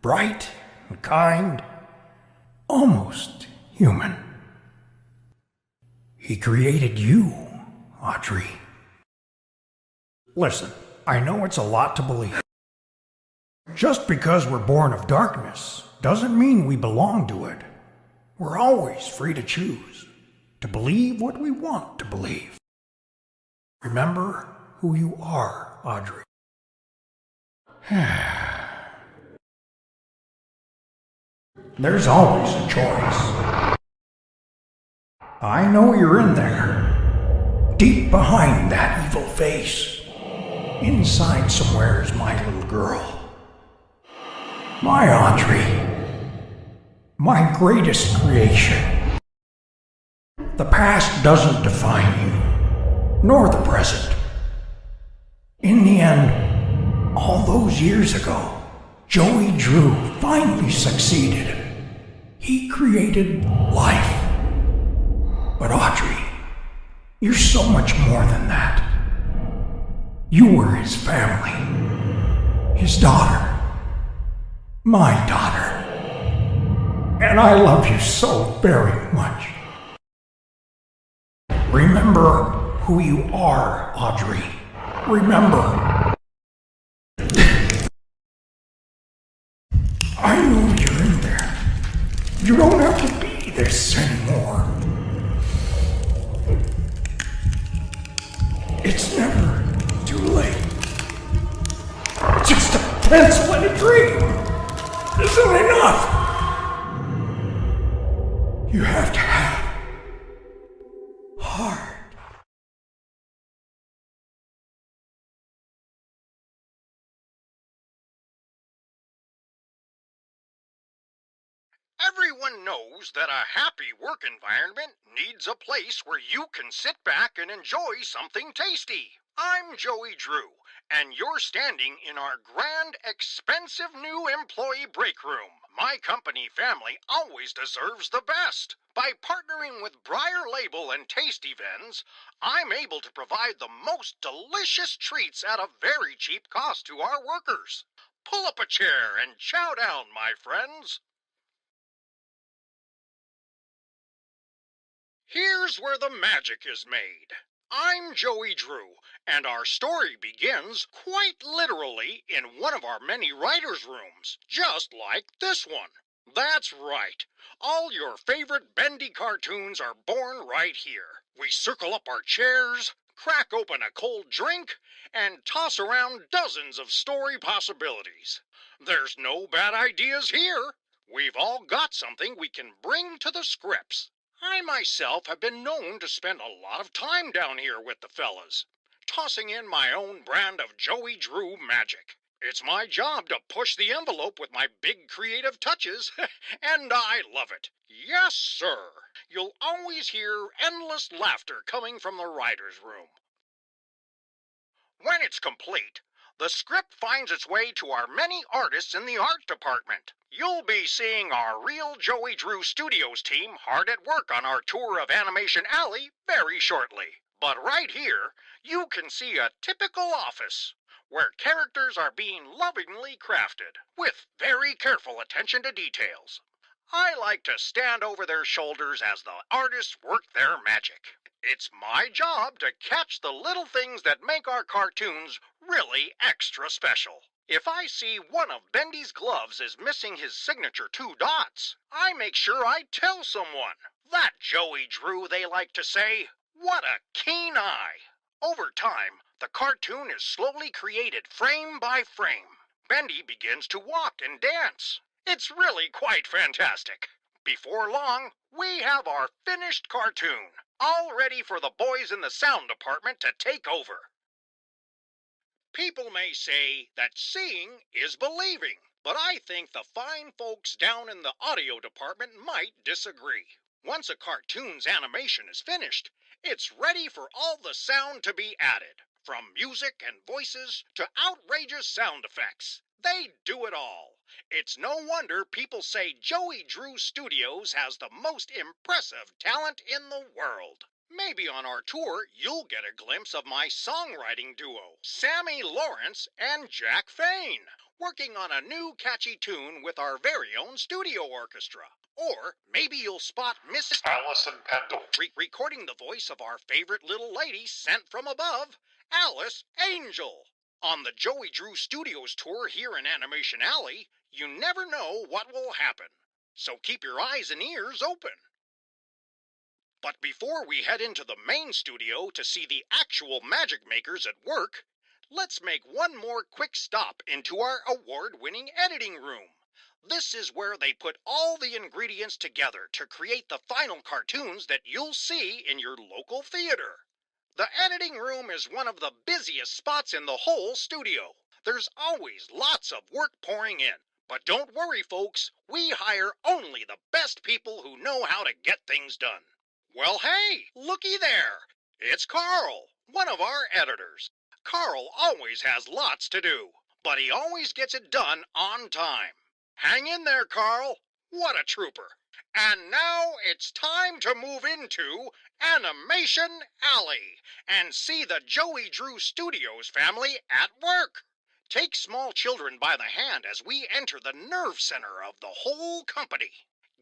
bright and kind, almost human. He created you, Audrey. Listen, I know it's a lot to believe. Just because we're born of darkness doesn't mean we belong to it. We're always free to choose, to believe what we want to believe. Remember who you are, Audrey. There's always a choice. I know you're in there, deep behind that evil face. Inside somewhere is my little girl. My Audrey. My greatest creation. The past doesn't define you, nor the present. In the end, all those years ago, Joey Drew finally succeeded. He created life. But Audrey, you're so much more than that. You were his family, his daughter, my daughter. And I love you so very much. Remember who you are, Audrey. Remember. I know you're in there. You don't have to be this anymore. It's never too late. Just a pencil and a dream isn't enough. You have to have heart. Everyone knows that a happy work environment needs a place where you can sit back and enjoy something tasty. I'm Joey Drew, and you're standing in our grand, expensive new employee break room. My company family always deserves the best. By partnering with Briar Label and Tasty Vens, I'm able to provide the most delicious treats at a very cheap cost to our workers. Pull up a chair and chow down, my friends. Here's where the magic is made. I'm Joey Drew, and our story begins, quite literally, in one of our many writers' rooms, just like this one. That's right. All your favorite Bendy cartoons are born right here. We circle up our chairs, crack open a cold drink, and toss around dozens of story possibilities. There's no bad ideas here. We've all got something we can bring to the scripts. I myself have been known to spend a lot of time down here with the fellas, tossing in my own brand of Joey Drew magic. It's my job to push the envelope with my big creative touches, and I love it. Yes, sir. You'll always hear endless laughter coming from the writer's room. When it's complete, the script finds its way to our many artists in the art department. You'll be seeing our real Joey Drew Studios team hard at work on our tour of Animation Alley very shortly. But right here, you can see a typical office, where characters are being lovingly crafted, with very careful attention to details. I like to stand over their shoulders as the artists work their magic. It's my job to catch the little things that make our cartoons really extra special. If I see one of Bendy's gloves is missing his signature 2 dots, I make sure I tell someone. That Joey Drew, they like to say. What a keen eye. Over time, the cartoon is slowly created frame by frame. Bendy begins to walk and dance. It's really quite fantastic. Before long, we have our finished cartoon, all ready for the boys in the sound department to take over. People may say that seeing is believing, but I think the fine folks down in the audio department might disagree. Once a cartoon's animation is finished, it's ready for all the sound to be added, from music and voices to outrageous sound effects. They do it all. It's no wonder people say Joey Drew Studios has the most impressive talent in the world. Maybe on our tour, you'll get a glimpse of my songwriting duo, Sammy Lawrence and Jack Fain, working on a new catchy tune with our very own studio orchestra. Or maybe you'll spot Miss Allison Angel, recording the voice of our favorite little lady sent from above, Alice Angel. On the Joey Drew Studios tour here in Animation Alley, you never know what will happen. So keep your eyes and ears open. But before we head into the main studio to see the actual magic makers at work, let's make one more quick stop into our award-winning editing room. This is where they put all the ingredients together to create the final cartoons that you'll see in your local theater. The editing room is one of the busiest spots in the whole studio. There's always lots of work pouring in. But don't worry, folks, we hire only the best people who know how to get things done. Well, hey, looky there. It's Carl, one of our editors. Carl always has lots to do, but he always gets it done on time. Hang in there, Carl. What a trooper. And now it's time to move into Animation Alley and see the Joey Drew Studios family at work. Take small children by the hand as we enter the nerve center of the whole company.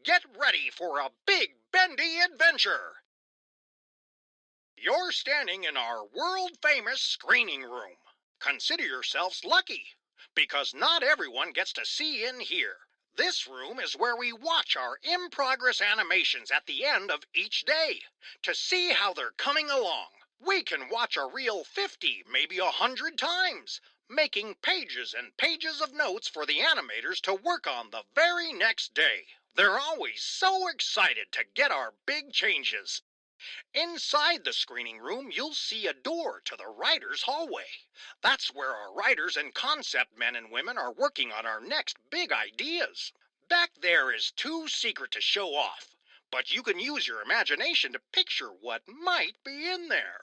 Get ready for a big Bendy adventure. You're standing in our world-famous screening room. Consider yourselves lucky, because not everyone gets to see in here. This room is where we watch our in-progress animations at the end of each day to see how they're coming along. We can watch a reel 50, maybe 100 times, making pages and pages of notes for the animators to work on the very next day. They're always so excited to get our big changes. Inside the screening room, you'll see a door to the writers' hallway. That's where our writers and concept men and women are working on our next big ideas. Back there is too secret to show off, but you can use your imagination to picture what might be in there.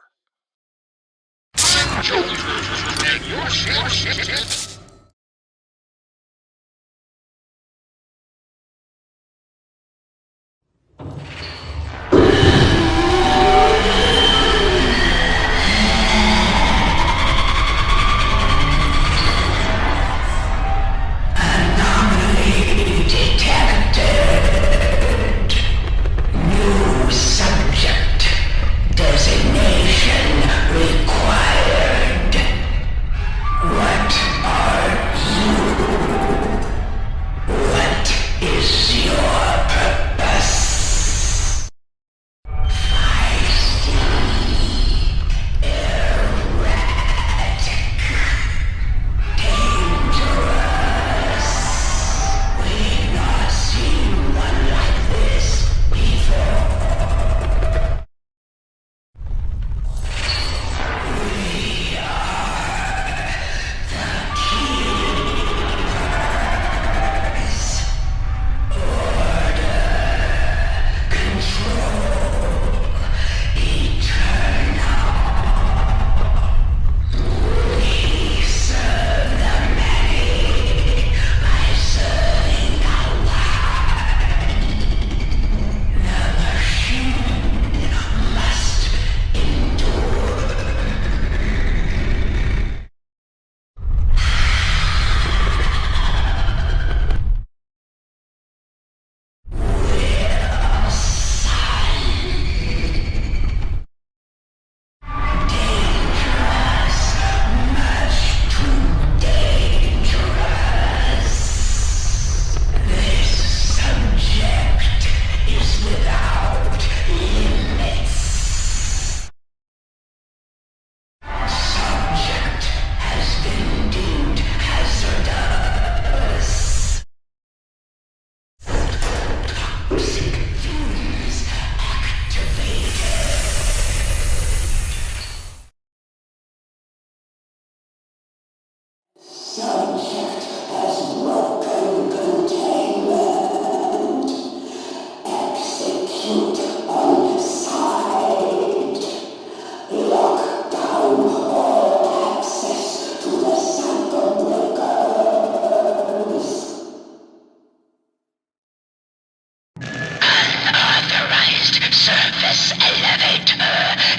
Surface elevator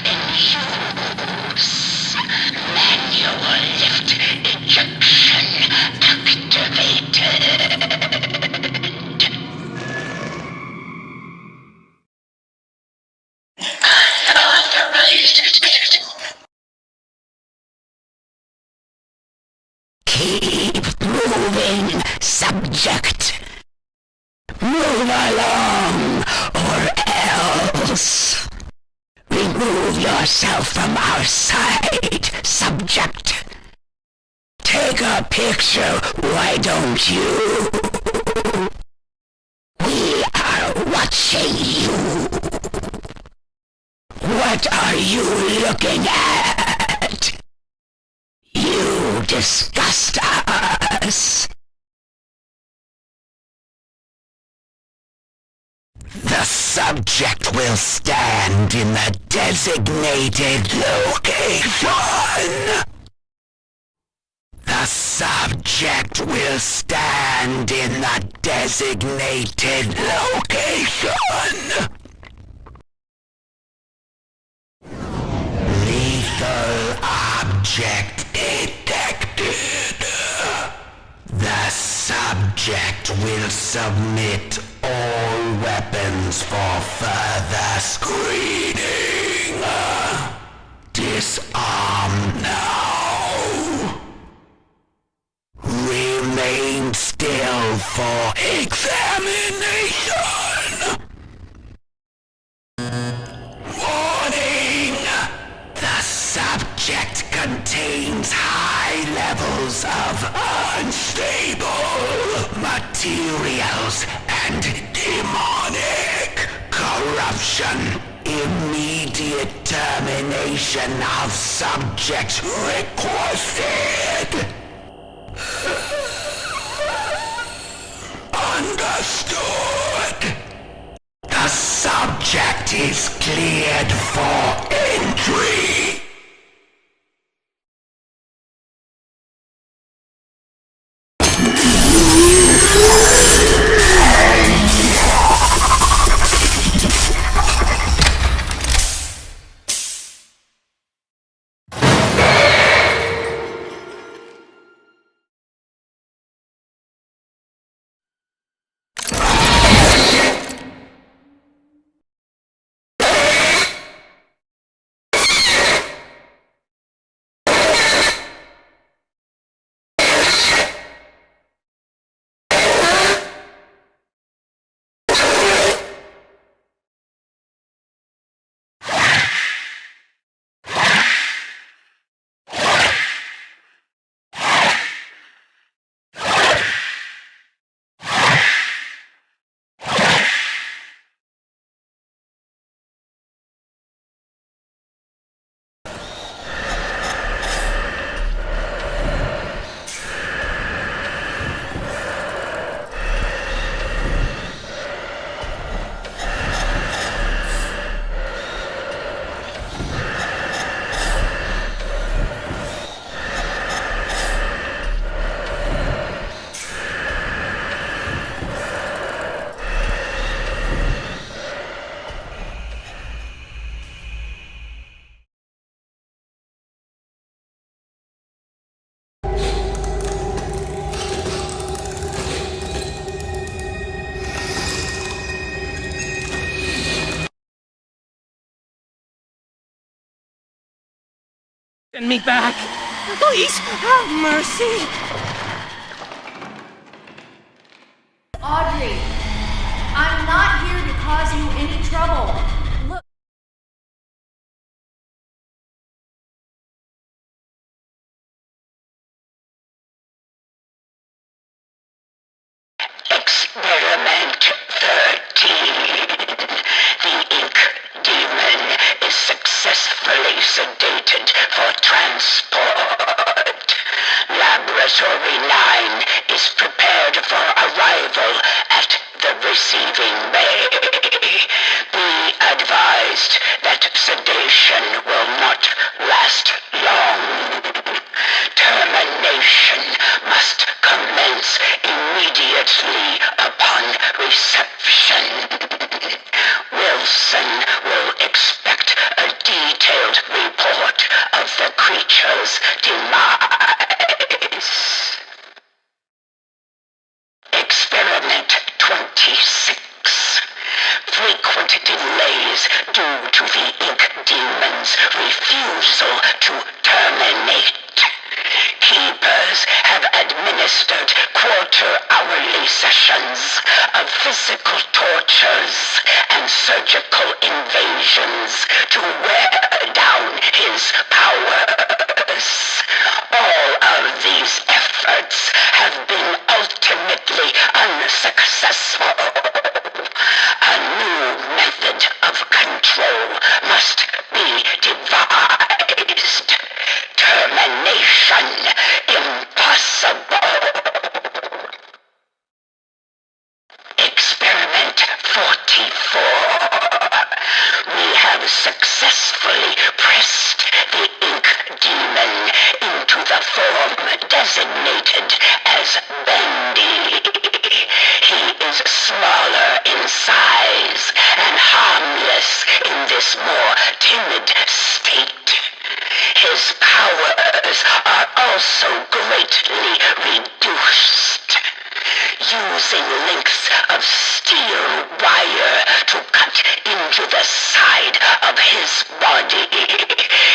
in use. Manual lift ejection activated. Unauthorized Moving subject. Move along, or else. Remove yourself from our sight, subject. Take a picture, why don't you? We are watching you. What are you looking at? You disgust us. The subject will stand in the designated location. The subject will stand in the designated location. Lethal object detected. The subject will submit all weapons for further screening. Disarm now. Remain still for examination. Warning! The subject contains high levels of unstable materials and demonic corruption. Immediate termination of subject requested. Understood. The subject is cleared for entry. Send me back! Please, have mercy! Audrey, I'm not here to cause you any trouble. Look. Experiment 13. The ink demon is successfully sedated for transport. Laboratory 9 is prepared for arrival at the receiving bay. Be advised that sedation will not last long. Termination must commence immediately upon reception. Wilson will expect a detailed report of the creature's demise. Experiment 26. Frequent delays due to the ink demon's refusal to terminate. Keepers have administered quarter-hourly sessions of physical tortures and surgical invasions to wear down his powers. All of these efforts have been ultimately unsuccessful. A new method of control must be devised. Termination impossible. Experiment 44. We have successfully pressed the ink demon into the form designated as Bendy. He is smaller in size and harmless in this more timid state. His powers are also greatly reduced. Using lengths of steel wire to cut into the side of his body,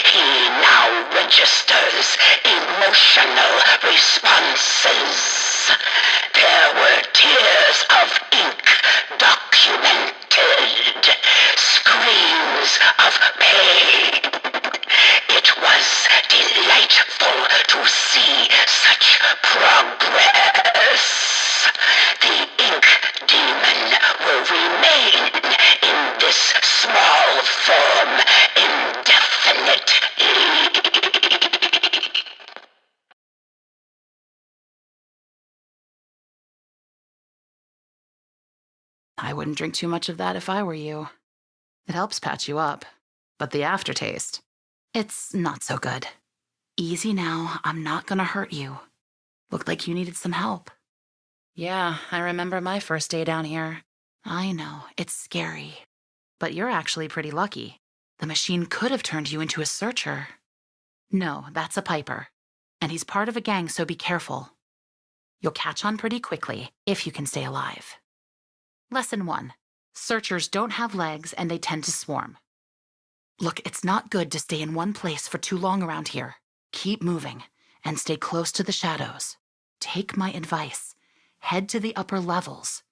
he now registers emotional responses. There were tears of ink documented, screams of pain. It was delightful to see such progress. The ink demon will remain in this small form indefinitely. I wouldn't drink too much of that if I were you. It helps patch you up, but the aftertaste, it's not so good. Easy now, I'm not gonna hurt you. Looked like you needed some help. Yeah, I remember my first day down here. I know, it's scary. But you're actually pretty lucky. The machine could have turned you into a searcher. No, that's a Piper. And he's part of a gang, so be careful. You'll catch on pretty quickly, if you can stay alive. Lesson 1. Searchers don't have legs and they tend to swarm. Look, it's not good to stay in one place for too long around here. Keep moving and stay close to the shadows. Take my advice. Head to the upper levels.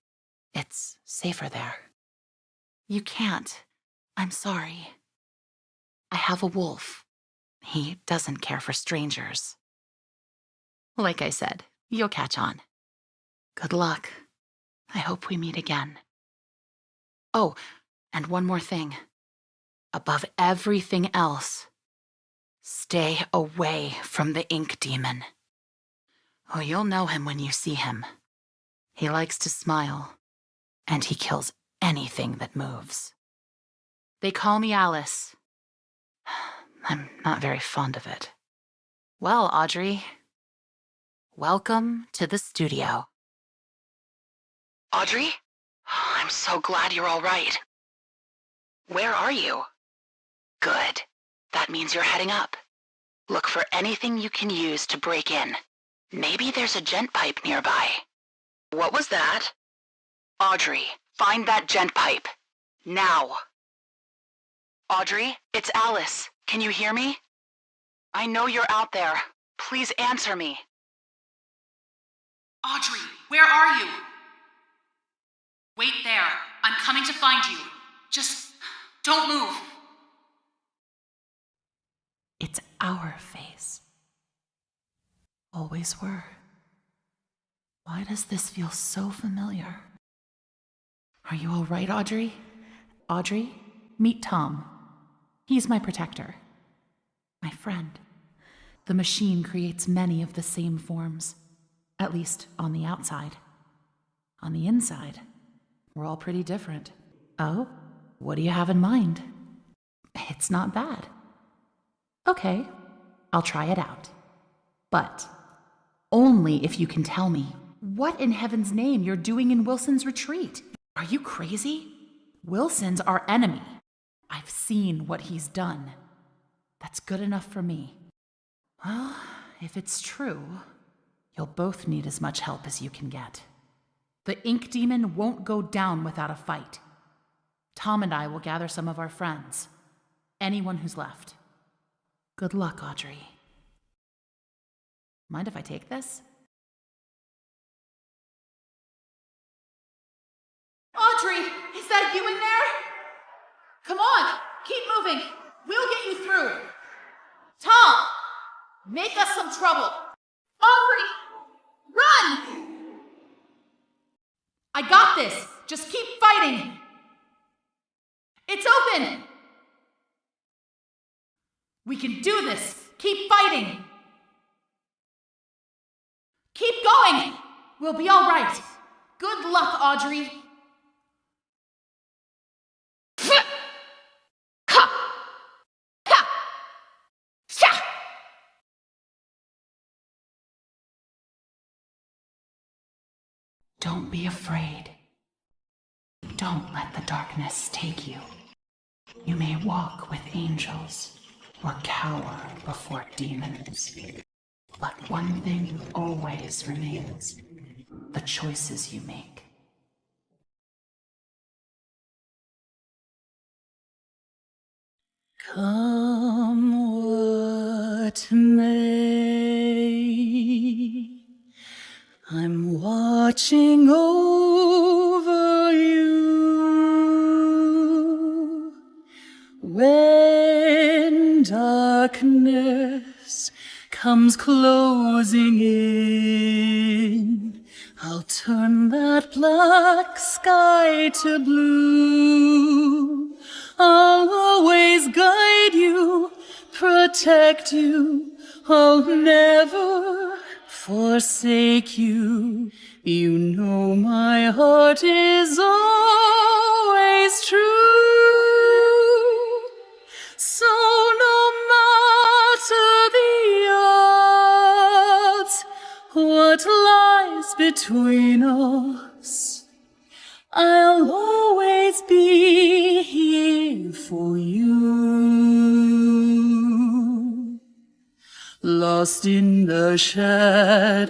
It's safer there. You can't. I'm sorry. I have a wolf. He doesn't care for strangers. Like I said, you'll catch on. Good luck. I hope we meet again. Oh, and one more thing. Above everything else, stay away from the ink demon. Oh, you'll know him when you see him. He likes to smile, and he kills anything that moves. They call me Alice. I'm not very fond of it. Well, Audrey, welcome to the studio. Audrey? I'm so glad you're all right. Where are you? Good. That means you're heading up. Look for anything you can use to break in. Maybe there's a gent pipe nearby. What was that? Audrey, find that gent pipe. Now. Audrey, it's Alice. Can you hear me? I know you're out there. Please answer me. Audrey, where are you? Wait there. I'm coming to find you. Just don't move. It's our face. Always were. Why does this feel so familiar? Are you all right, Audrey? Audrey, meet Tom. He's my protector. My friend. The machine creates many of the same forms. At least on the outside. On the inside, we're all pretty different. Oh, what do you have in mind? It's not bad. Okay, I'll try it out. But only if you can tell me what in heaven's name you're doing in Wilson's retreat. Are you crazy? Wilson's our enemy. I've seen what he's done. That's good enough for me. Well, if it's true, you'll both need as much help as you can get. The ink demon won't go down without a fight. Tom and I will gather some of our friends. Anyone who's left. Good luck, Audrey. Mind if I take this? Audrey, is that you in there? Come on, keep moving. We'll get you through. Tom, make us some trouble. Audrey, run! I got this. Just keep fighting. It's open. We can do this. Keep fighting. Keep going. We'll be all right. Good luck, Audrey. Don't be afraid. Don't let the darkness take you. You may walk with angels or cower before demons. But one thing always remains: the choices you make. Come what may, I'm watching over you. When darkness comes closing in, I'll turn that black sky to blue. I'll always guide you, protect you. I'll never forsake you. You know my heart is always true. So no matter the odds, what lies between us, I'll always be here for you. Lost in the shadows,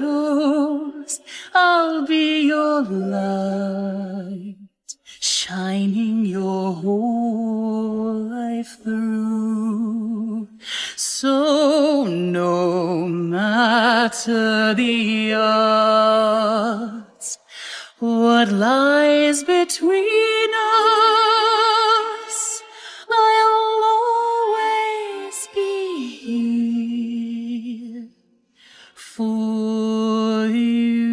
I'll be your light, shining your whole life through. So no matter the odds, what lies between us, I'll always be here for you.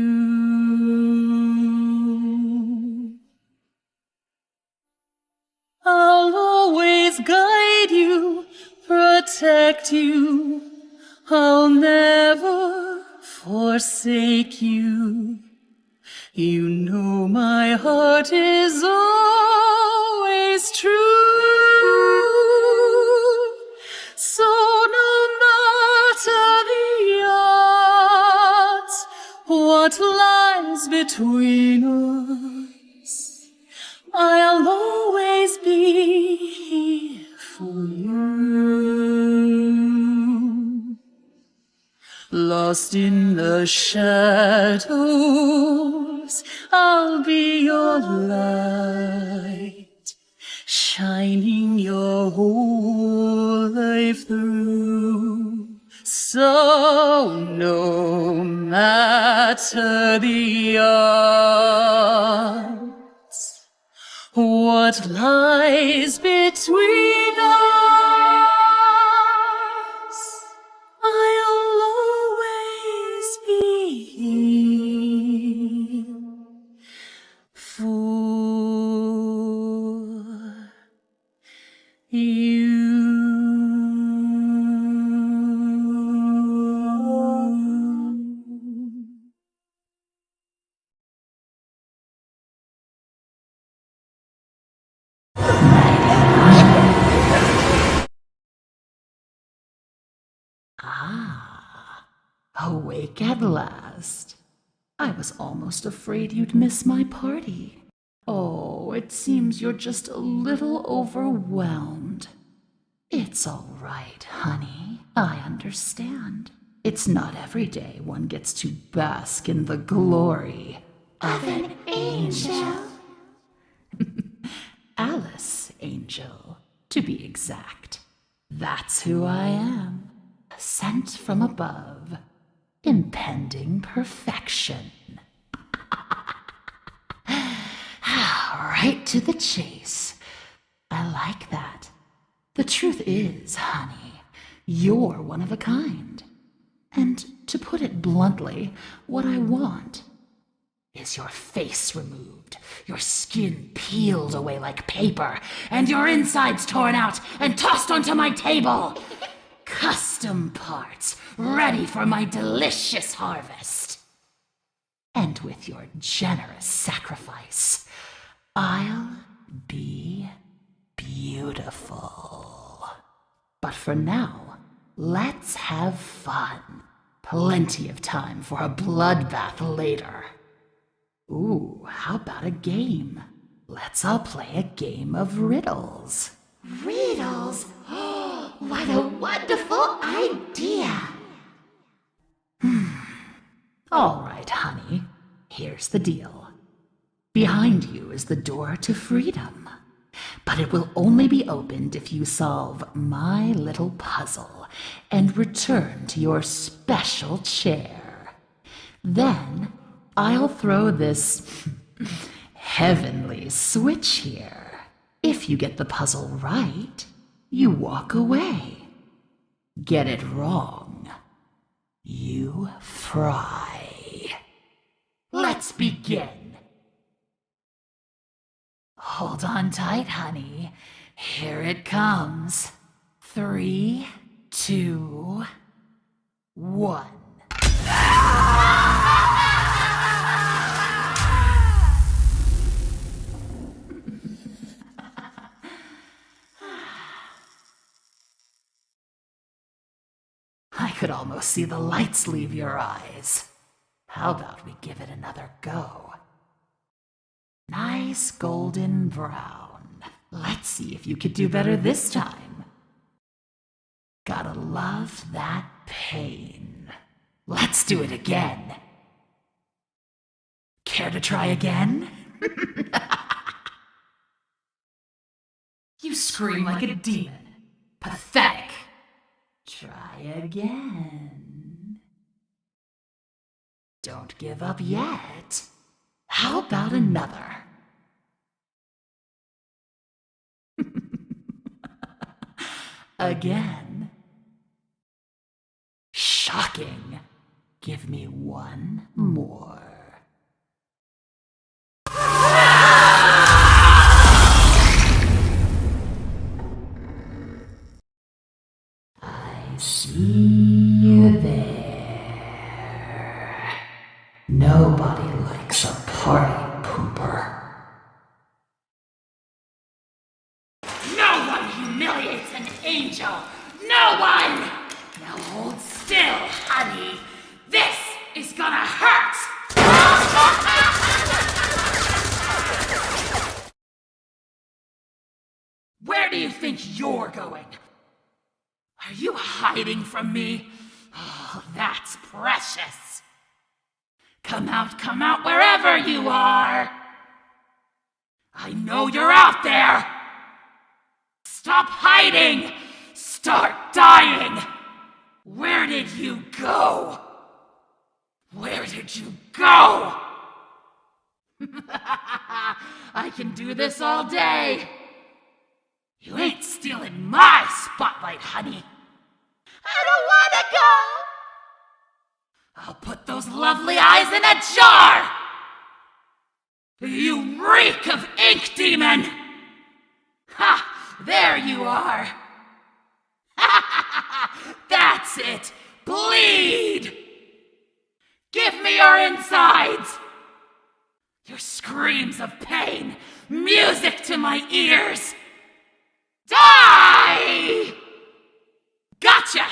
I'll always guide you, protect you. I'll never forsake you. You know my heart is always true. So no matter the odds, what lies between us, I'll always be here for you. Lost in the shadows, I'll be your light, shining your whole life through. So no matter the odds, what lies between us, I'll always be here for you. Awake at last. I was almost afraid you'd miss my party. Oh, it seems you're just a little overwhelmed. It's all right, honey. I understand. It's not every day one gets to bask in the glory of an angel. Alice Angel, to be exact. That's who I am. Sent from above. impending perfection. Right to the chase. I like that. The truth is, honey, you're one of a kind. And to put it bluntly, what I want is your face removed, your skin peeled away like paper, and your insides torn out and tossed onto my table. Custom parts, ready for my delicious harvest. And with your generous sacrifice, I'll be beautiful. But for now, let's have fun. Plenty of time for a bloodbath later. Ooh, how about a game? Let's all play a game of riddles. Riddles? Oh, what a wonderful idea! All right, honey. Here's the deal. Behind you is the door to freedom. But it will only be opened if you solve my little puzzle and return to your special chair. Then I'll throw this heavenly switch here. If you get the puzzle right, you walk away. Get it wrong, you fry. Let's begin. Hold on tight, honey. Here it comes. 3, 2, 1. I could almost see the lights leave your eyes. How about we give it another go? Nice golden brown. Let's see if you could do better this time. Gotta love that pain. Let's do it again. Care to try again? You scream like a demon. Pathetic. Try again. Don't give up yet. How about another? Again. Shocking. Give me one more. I see you there. Nobody likes a party pooper. No one humiliates an angel! No one! Now hold still, honey. This is gonna hurt! Where do you think you're going? Are you hiding from me? Oh, that's precious. Come out wherever you are. I know you're out there. Stop hiding. Start dying. Where did you go? Where did you go? I can do this all day. You ain't stealing my spotlight, honey. I don't want to go. I'll put those lovely eyes in a jar. You reek of ink, demon. Ha! There you are. That's it. Bleed. Give me your insides. Your screams of pain. Music to my ears. Die! Gotcha!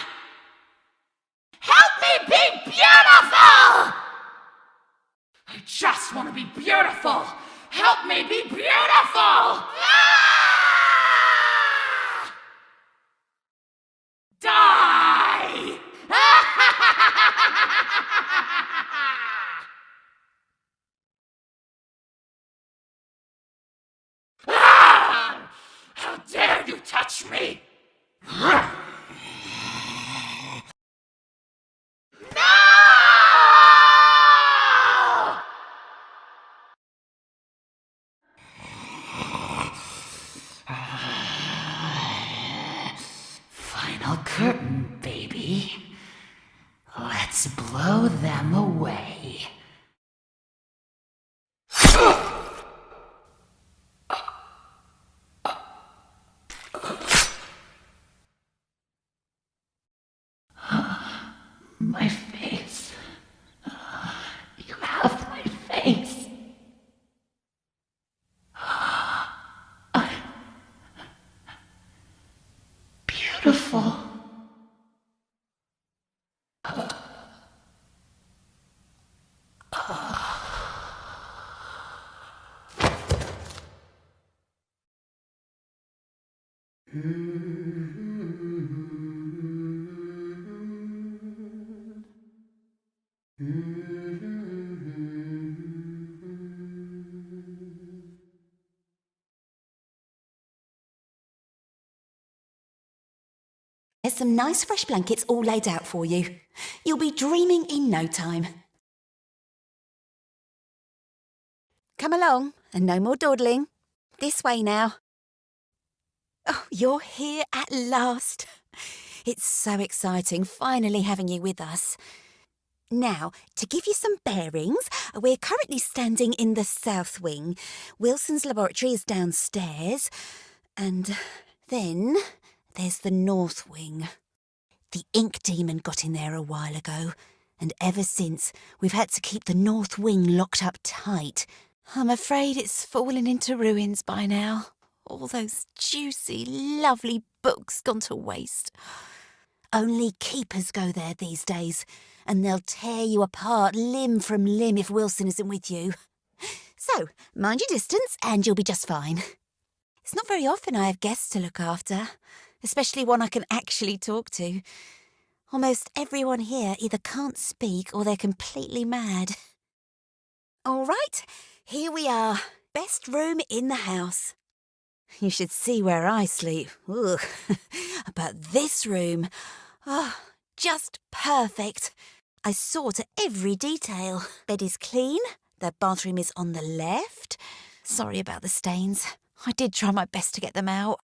Help me be beautiful! I just want to be beautiful. Help me be beautiful! Ah! Die! Ah! How dare you touch me! No! curtain, baby. Let's blow them away. My face. You have my face. Beautiful. There's some nice fresh blankets all laid out for you. You'll be dreaming in no time. Come along, and no more dawdling. This way now. Oh, you're here at last. It's so exciting finally having you with us. Now, to give you some bearings, we're currently standing in the south wing. Wilson's laboratory is downstairs. And then there's the north wing. The ink demon got in there a while ago, and ever since we've had to keep the north wing locked up tight. I'm afraid it's fallen into ruins by now. All those juicy, lovely books gone to waste. Only keepers go there these days, and they'll tear you apart limb from limb if Wilson isn't with you. So, mind your distance and you'll be just fine. It's not very often I have guests to look after, especially one I can actually talk to. Almost everyone here either can't speak or they're completely mad. All right, here we are. Best room in the house. You should see where I sleep. Ugh. But this room, just perfect. I saw to every detail. Bed is clean. The bathroom is on the left. Sorry about the stains. I did try my best to get them out.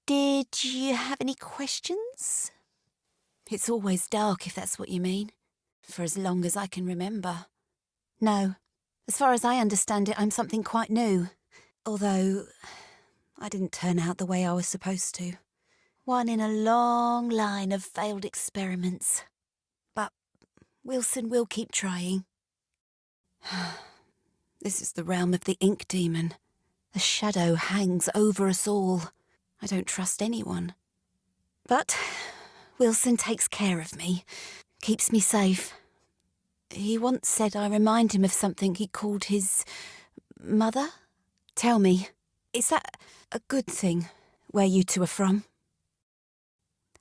Did you have any questions? It's always dark, if that's what you mean. For as long as I can remember. No. As far as I understand it, I'm something quite new. Although, I didn't turn out the way I was supposed to. One in a long line of failed experiments. But Wilson will keep trying. This is the realm of the ink demon. The shadow hangs over us all. I don't trust anyone. But Wilson takes care of me, keeps me safe. He once said I remind him of something he called his mother. Tell me, is that a good thing, where you two are from?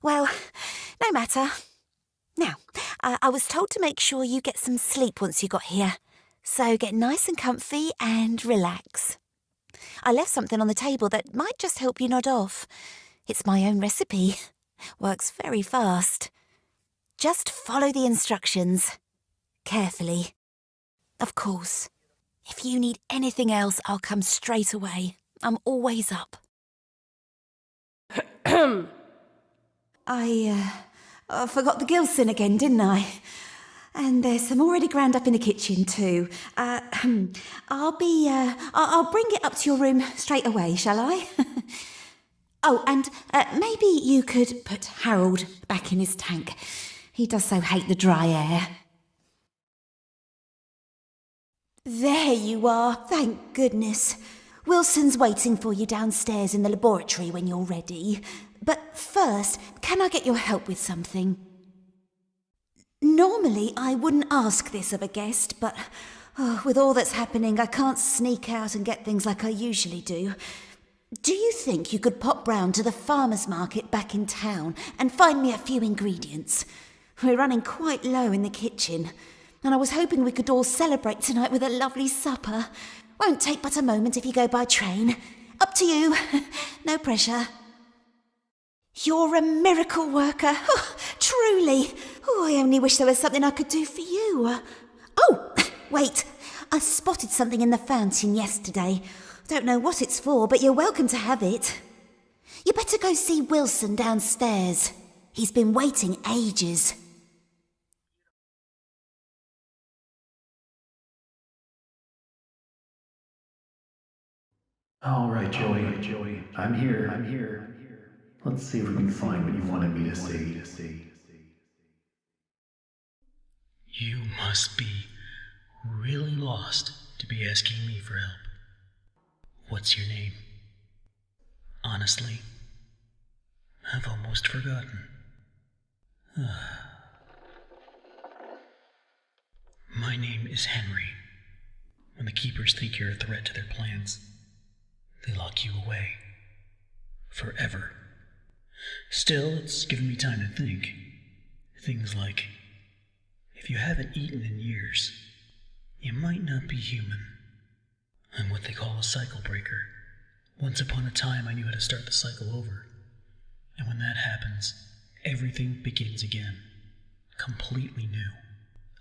Well, no matter. Now, I was told to make sure you get some sleep once you got here. So get nice and comfy and relax. I left something on the table that might just help you nod off. It's my own recipe. Works very fast. Just follow the instructions. Carefully. Of course. If you need anything else, I'll come straight away. I'm always up. I forgot the Gilson again, didn't I? And there's some already ground up in the kitchen too. I'll bring it up to your room straight away, shall I? Oh, and maybe you could put Harold back in his tank. He does so hate the dry air. There you are, thank goodness. Wilson's waiting for you downstairs in the laboratory when you're ready. But first, can I get your help with something? Normally, I wouldn't ask this of a guest, but with all that's happening, I can't sneak out and get things like I usually do. Do you think you could pop round to the farmer's market back in town and find me a few ingredients? We're running quite low in the kitchen, and I was hoping we could all celebrate tonight with a lovely supper. Won't take but a moment if you go by train. Up to you. No pressure. You're a miracle worker. Oh, truly. Oh, I only wish there was something I could do for you. Oh, wait. I spotted something in the fountain yesterday. Don't know what it's for, but you're welcome to have it. You better go see Wilson downstairs. He's been waiting ages. All right, Joey. I'm here. Let's see if we can find what you wanted me to see. You must be really lost to be asking me for help. What's your name? Honestly, I've almost forgotten. My name is Henry. When the Keepers think you're a threat to their plans, they lock you away. Forever. Still, it's given me time to think. Things like, if you haven't eaten in years, you might not be human. I'm what they call a cycle breaker. Once upon a time, I knew how to start the cycle over. And when that happens, everything begins again. Completely new.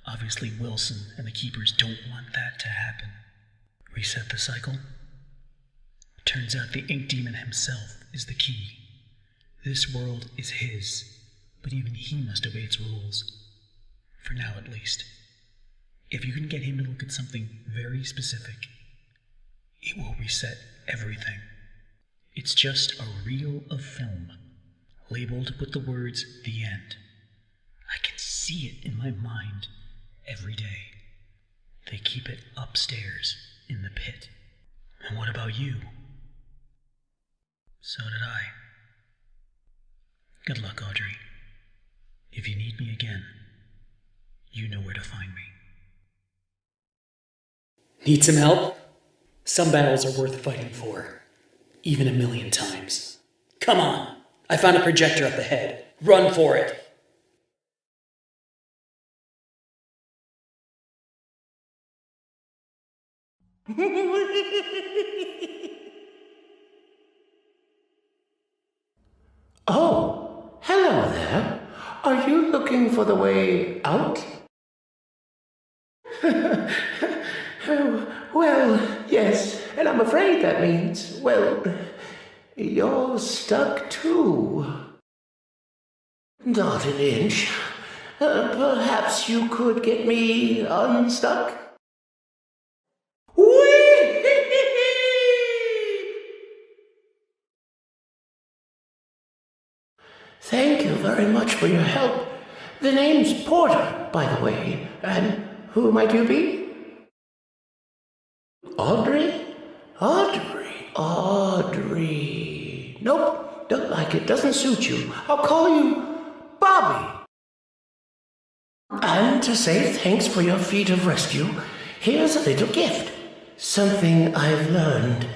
Obviously, Wilson and the Keepers don't want that to happen. Reset the cycle? Turns out the Ink Demon himself is the key. This world is his, but even he must obey its rules. For now, at least. If you can get him to look at something very specific, it will reset everything. It's just a reel of film, labeled with the words, "The End." I can see it in my mind every day. They keep it upstairs in the pit. And what about you? So did I. Good luck, Audrey. If you need me again, you know where to find me. Need some help? Some battles are worth fighting for, even 1,000,000 times. Come on, I found a projector up ahead. Run for it. Oh, hello there. Are you looking for the way out? Oh, well, yes, and I'm afraid that means, well, you're stuck too. Not an inch. Perhaps you could get me unstuck? Whee! Thank you very much for your help. The name's Porter, by the way. And who might you be? Audrey? Audrey. Nope, don't like it. Doesn't suit you. I'll call you Bobby. And to say thanks for your feat of rescue, here's a little gift. Something I've learned.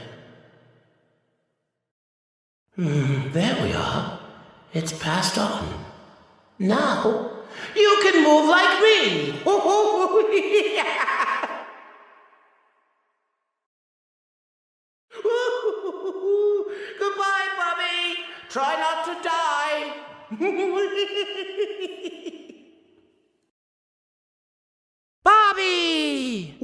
There we are. It's passed on. Now, you can move like me. Goodbye, Bobby. Try not to die. Bobby!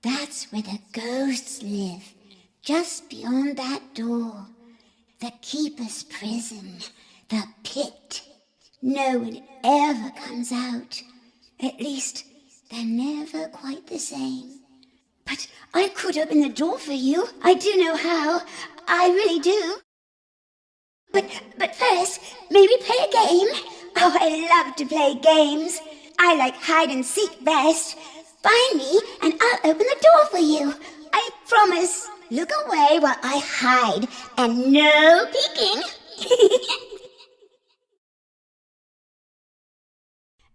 That's where the ghosts live, just beyond that door. The Keeper's prison, the pit. No one ever comes out. At least, they're never quite the same. But I could open the door for you. I do know how. I really do. But first, maybe play a game? Oh, I love to play games. I like hide and seek best. Find me and I'll open the door for you. I promise. Look away while I hide and no peeking.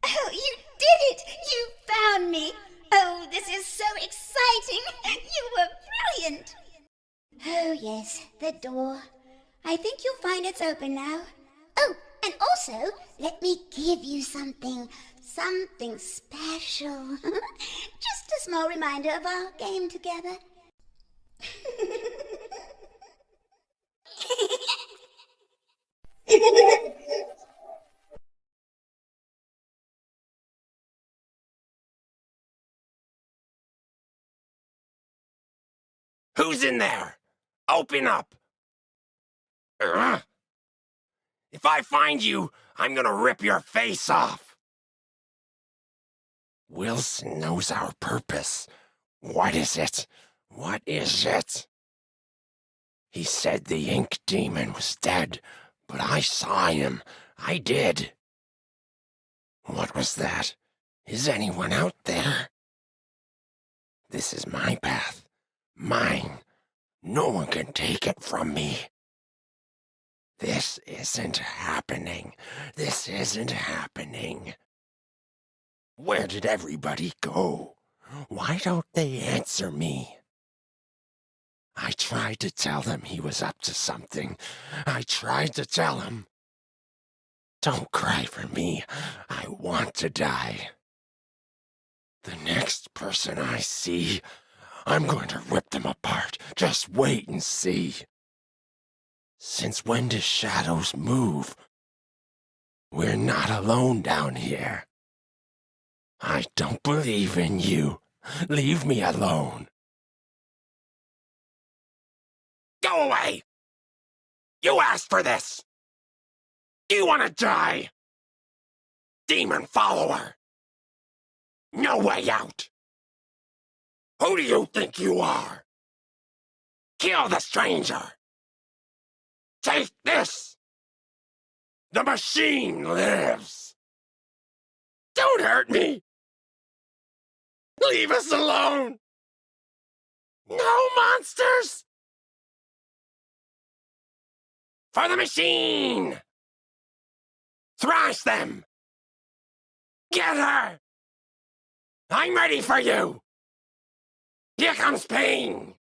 Oh, you did it! You found me! Oh, this is so exciting! You were brilliant! Oh, yes, the door. I think you'll find it's open now. Oh, and also, let me give you something special. Just a small reminder of our game together. Who's in there? Open up! If I find you, I'm gonna rip your face off! Wilson knows our purpose. What is it? What is it? He said the ink demon was dead, but I saw him. I did. What was that? Is anyone out there? This is my path. Mine. No one can take it from me. This isn't happening. This isn't happening. Where did everybody go? Why don't they answer me? I tried to tell them he was up to something. I tried to tell him. Don't cry for me. I want to die. The next person I see, I'm going to rip them apart. Just wait and see. Since when do shadows move? We're not alone down here. I don't believe in you. Leave me alone. Go away! You asked for this! Do you want to die? Demon follower! No way out! Who do you think you are? Kill the stranger! Take this! The machine lives! Don't hurt me! Leave us alone! No monsters! For the machine! Thrash them! Get her! I'm ready for you! Here comes pain!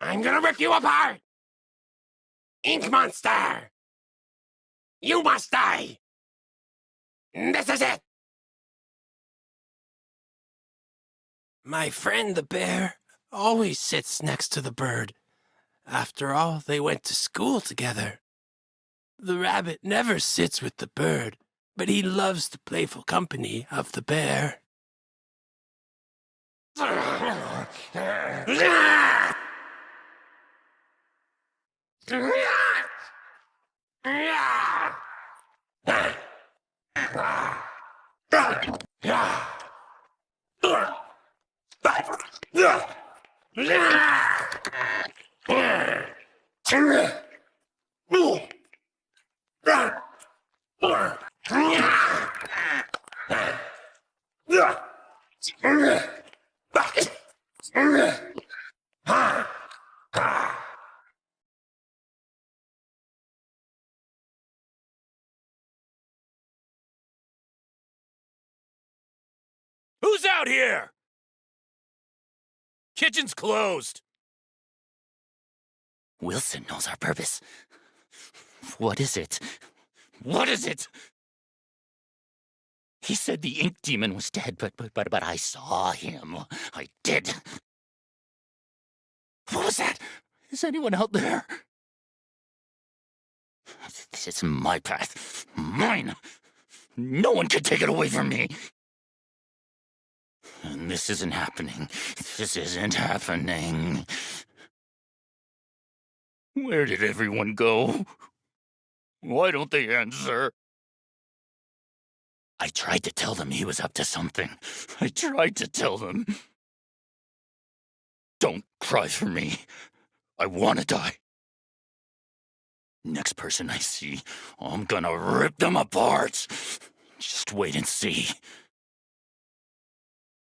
I'm gonna rip you apart! Ink monster! You must die! This is it! My friend the bear always sits next to the bird. After all, they went to school together. The rabbit never sits with the bird, but he loves the playful company of the bear. Who's out here? Kitchen's closed. Wilson knows our purpose. What is it? What is it? He said the ink demon was dead, but I saw him. I did. What was that? Is anyone out there? This is my path. Mine. No one can take it away from me. And this isn't happening. This isn't happening. Where did everyone go? Why don't they answer? I tried to tell them he was up to something. I tried to tell them. Don't cry for me. I want to die. Next person I see, I'm gonna rip them apart. Just wait and see.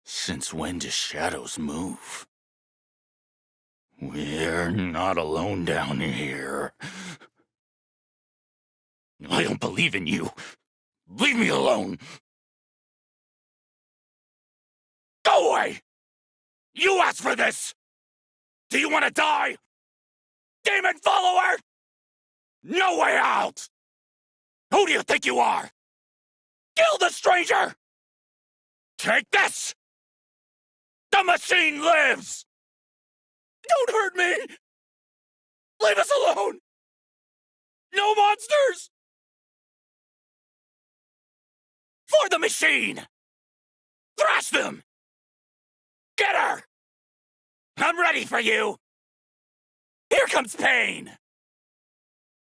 Since when do shadows move? We're not alone down here. I don't believe in you. Leave me alone. Go away! You asked for this! Do you want to die? Demon follower! No way out! Who do you think you are? Kill the stranger! Take this! The machine lives! Don't hurt me! Leave us alone! No monsters! For the machine! Thrash them! Get her! I'm ready for you! Here comes pain!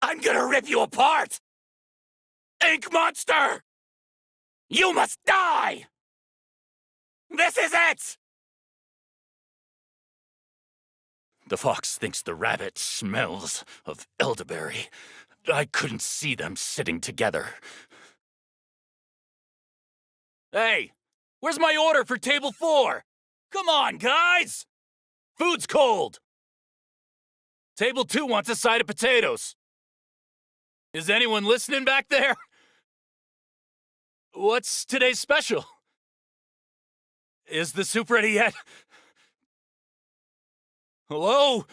I'm gonna rip you apart! Ink monster! You must die! This is it! The fox thinks the rabbit smells of elderberry. I couldn't see them sitting together. Hey, where's my order for table 4? Come on, guys! Food's cold! Table 2 wants a side of potatoes. Is anyone listening back there? What's today's special? Is the soup ready yet? Hello?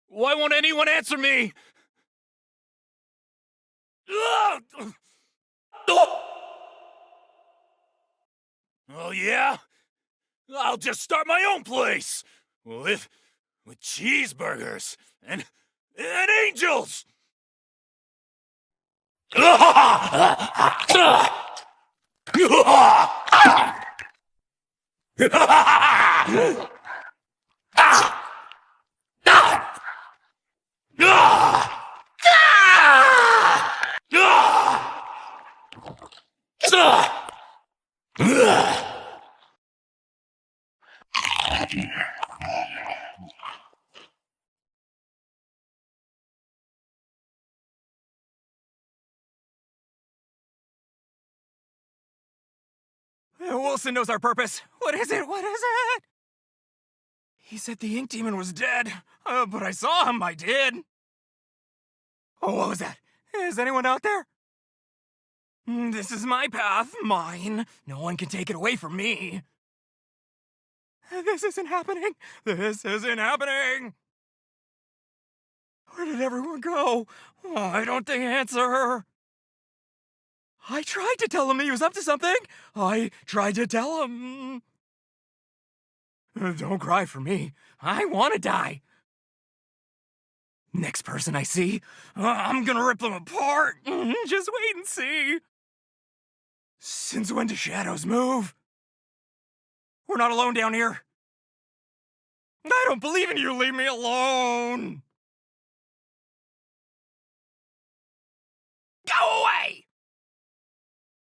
Why won't anyone answer me? Oh yeah? I'll just start my own place with cheeseburgers and angels. Wilson knows our purpose. What is it? What is it? He said the ink demon was dead, but I saw him. I did. Oh, what was that? Is anyone out there? This is my path, mine. No one can take it away from me. This isn't happening. This isn't happening. Where did everyone go? Why don't they answer? I tried to tell him he was up to something. I tried to tell him. Don't cry for me. I want to die. Next person I see, I'm gonna rip them apart. Just wait and see. Since when do shadows move? We're not alone down here. I don't believe in you. Leave me alone. Go away!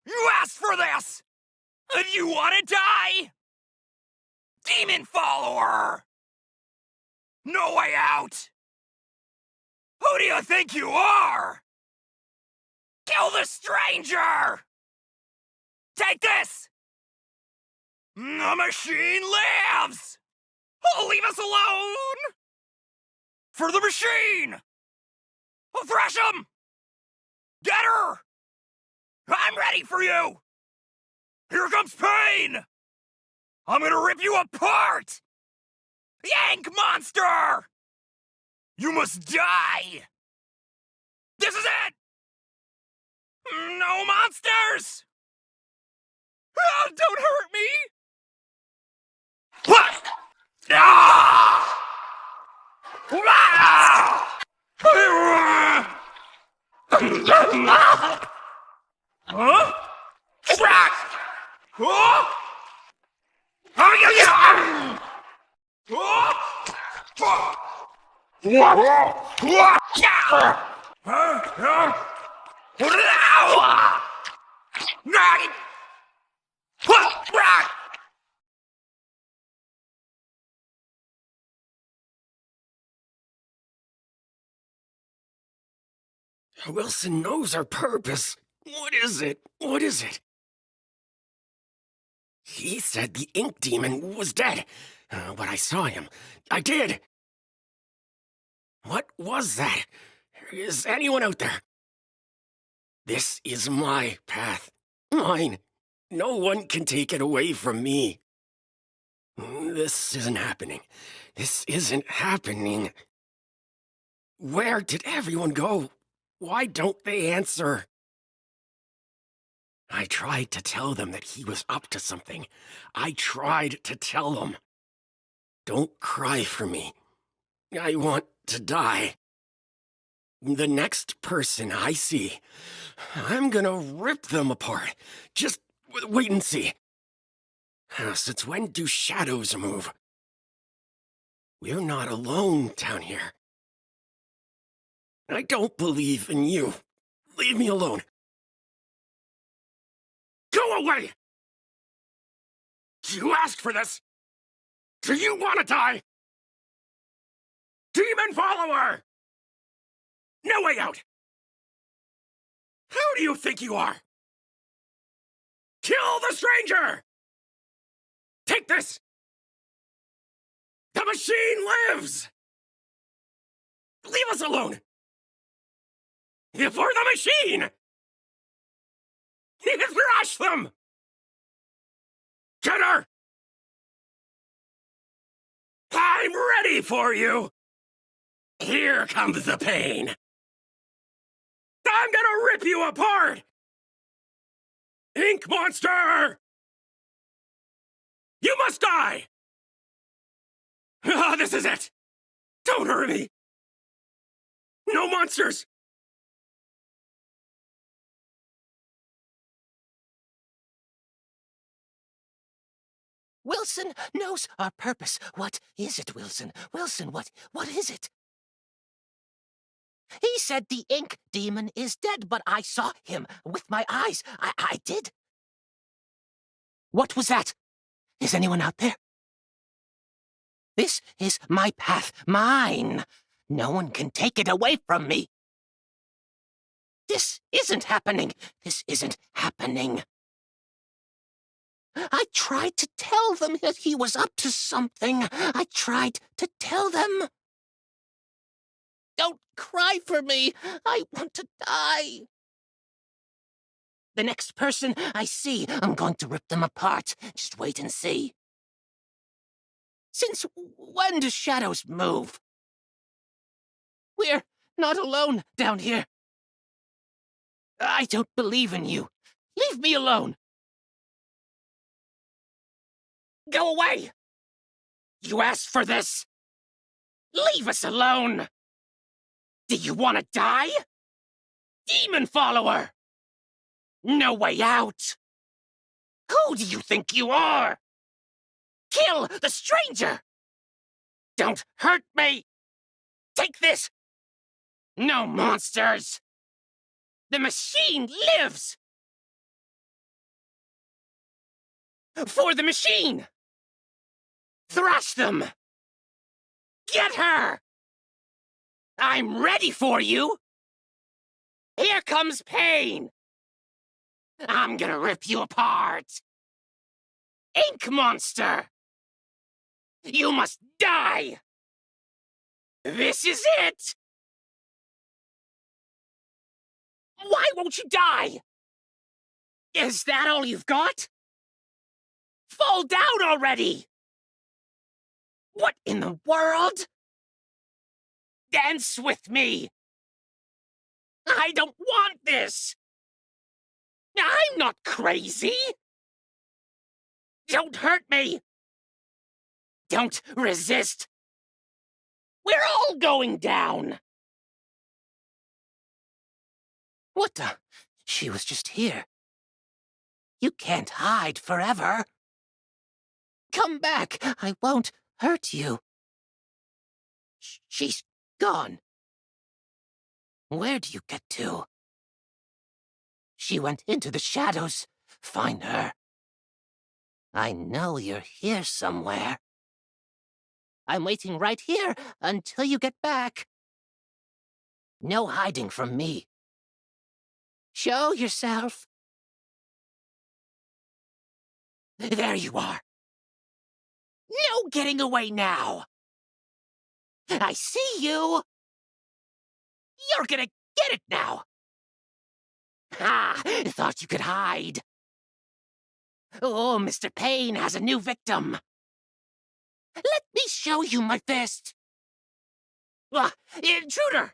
You asked for this! And you want to die? Demon follower! No way out! Who do you think you are? Kill the stranger! Take this! The machine lives! Leave us alone! For the machine! I'll thrash him! Get her! I'm ready for you! Here comes pain! I'm gonna rip you apart! Yank monster! You must die! This is it! No monsters! Oh, don't hurt me! What? Ah! Huh? Huh? Wilson knows our purpose. What is it? What is it? He said the ink demon was dead, but I saw him. I did. What was that? Is anyone out there? This is my path. Mine. No one can take it away from me. This isn't happening. This isn't happening. Where did everyone go? Why don't they answer? I tried to tell them that he was up to something. I tried to tell them. Don't cry for me. I want to die. The next person I see, I'm gonna rip them apart. Just wait and see. Since when do shadows move? We're not alone down here. I don't believe in you. Leave me alone. Go away! You asked for this! Do you want to die? Demon follower! No way out! Who do you think you are? Kill the stranger! Take this! The machine lives! Leave us alone! For the machine! Thrash them! Get her! I'm ready for you! Here comes the pain! I'm gonna rip you apart! Ink monster! You must die! Ah, this is it! Don't hurt me! No monsters! Wilson knows our purpose. What is it, Wilson? Wilson, what is it? He said the ink demon is dead, but I saw him with my eyes. I did. What was that? Is anyone out there? This is my path, mine. No one can take it away from me. This isn't happening. This isn't happening. I tried to tell them that he was up to something. I tried to tell them. Don't cry for me. I want to die. The next person I see, I'm going to rip them apart. Just wait and see. Since when do shadows move? We're not alone down here. I don't believe in you. Leave me alone. Go away! You asked for this! Leave us alone! Do you want to die? Demon follower! No way out! Who do you think you are? Kill the stranger! Don't hurt me! Take this! No monsters! The machine lives! For the machine! Thrash them! Get her! I'm ready for you! Here comes pain! I'm gonna rip you apart! Ink monster! You must die! This is it! Why won't you die? Is that all you've got? Fall down already! What in the world? Dance with me! I don't want this! I'm not crazy! Don't hurt me! Don't resist! We're all going down! What the? She was just here. You can't hide forever. Come back! I won't hurt you. She's gone. Where do you get to? She went into the shadows. Find her. I know you're here somewhere. I'm waiting right here until you get back. No hiding from me. Show yourself. There you are. No getting away now. I see you. You're gonna get it now. Ha! Thought you could hide. Oh, Mr. Payne has a new victim. Let me show you my fist. Intruder!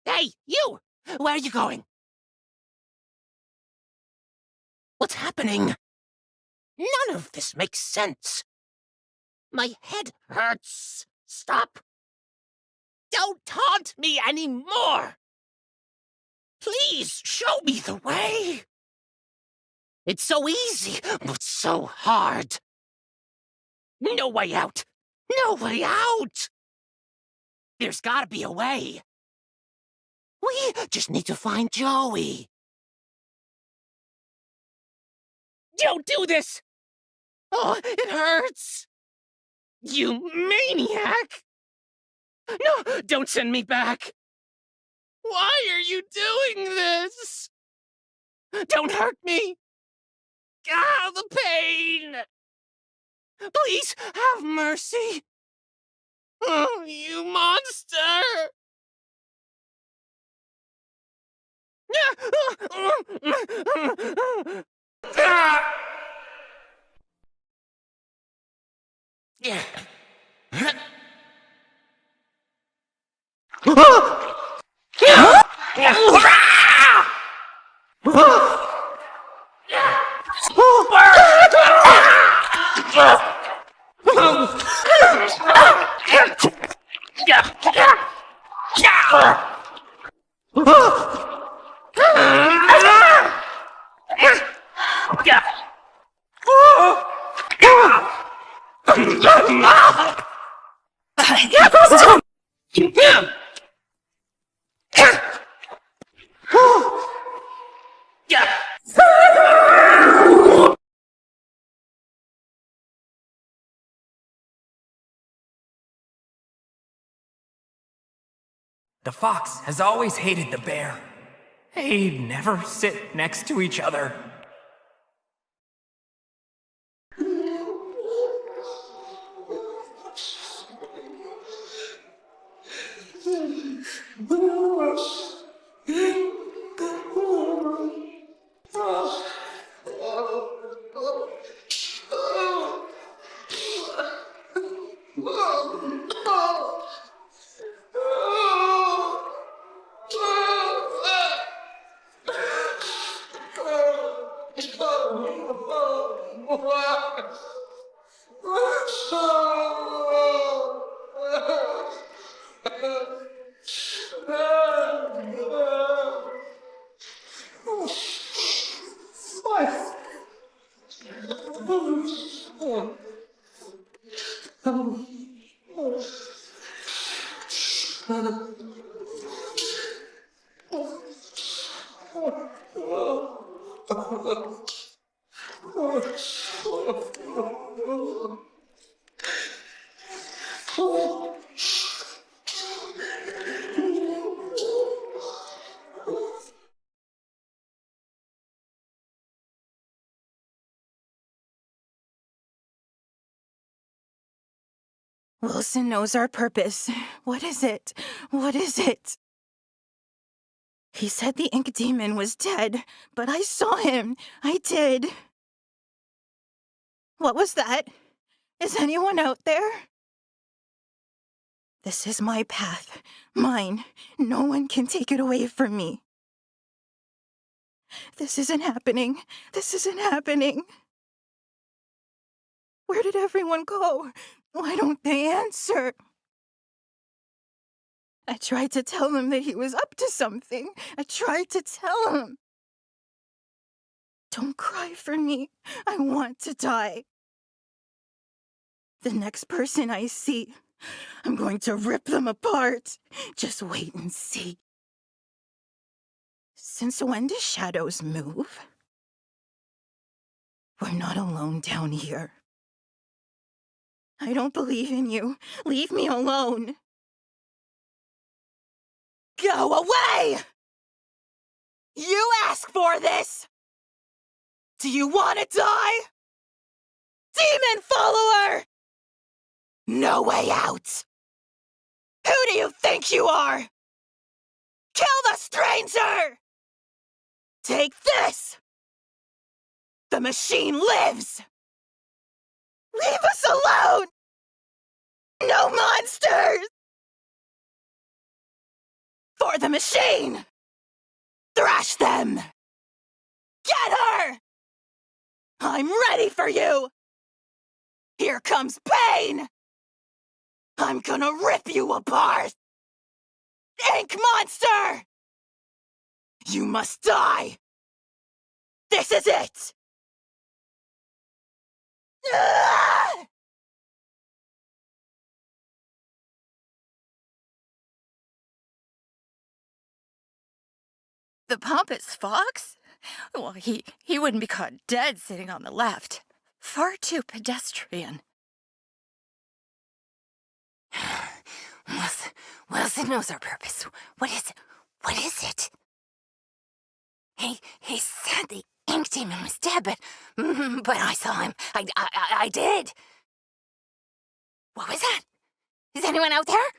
Hey, you! Where are you going? What's happening? None of this makes sense. My head hurts. Stop. Don't taunt me anymore. Please show me the way. It's so easy, but so hard. No way out. No way out! There's gotta be a way. We just need to find Joey. Don't do this! Oh, it hurts! You maniac! No, don't send me back! Why are you doing this? Don't hurt me! Ah, the pain! Please have mercy! Oh, you monster! Yeah. The fox has always hated the bear. They never sit next to each other. Wilson knows our purpose. What is it? What is it? He said the ink demon was dead, but I saw him. I did. What was that? Is anyone out there? This is my path. Mine. No one can take it away from me. This isn't happening. This isn't happening. Where did everyone go? Why don't they answer? I tried to tell him that he was up to something. I tried to tell him. Don't cry for me. I want to die. The next person I see, I'm going to rip them apart. Just wait and see. Since when do shadows move? We're not alone down here. I don't believe in you. Leave me alone. Go away! You asked for this! Do you want to die? Demon follower! No way out! Who do you think you are? Kill the stranger! Take this! The machine lives! Leave us alone! No monsters! For the machine! Thrash them! Get her! I'm ready for you! Here comes pain! I'm gonna rip you apart! Ink monster! You must die! This is it! Ah! The pompous fox? Well, he wouldn't be caught dead sitting on the left. Far too pedestrian. Wilson knows our purpose. What is it? What is it? He said the ink demon was dead, but I saw him. I did. What was that? Is anyone out there?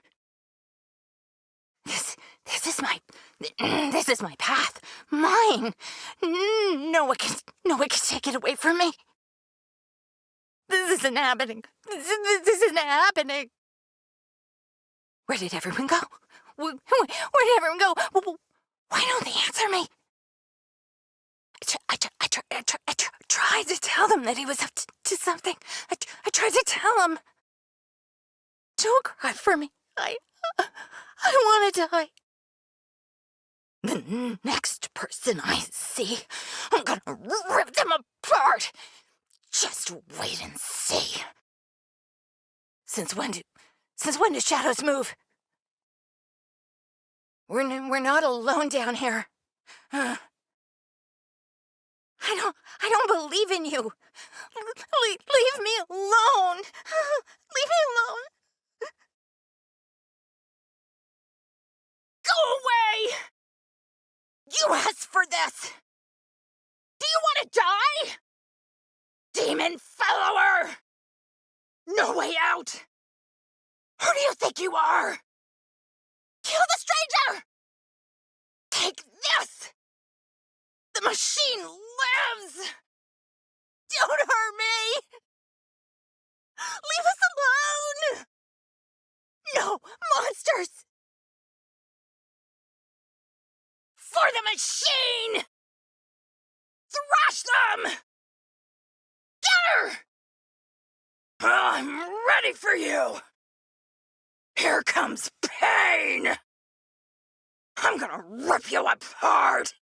This is my path. Mine. No one can take it away from me. This isn't happening. This isn't happening. Where did everyone go? Where did everyone go? Why don't they answer me? I tried to tell them that he was up to something. I tried to tell him. Don't cry for me. I want to die. The next person I see, I'm gonna rip them apart. Just wait and see. Since when do shadows move? We're not alone down here. I don't believe in you. Leave me alone. Leave me alone. Go away! You asked for this! Do you want to die? Demon follower! No way out! Who do you think you are? Kill the stranger! Take this! The machine lives! Don't hurt me! Leave us alone! No, monsters! For the machine! Thrash them! Get her! I'm ready for you! Here comes pain! I'm gonna rip you apart!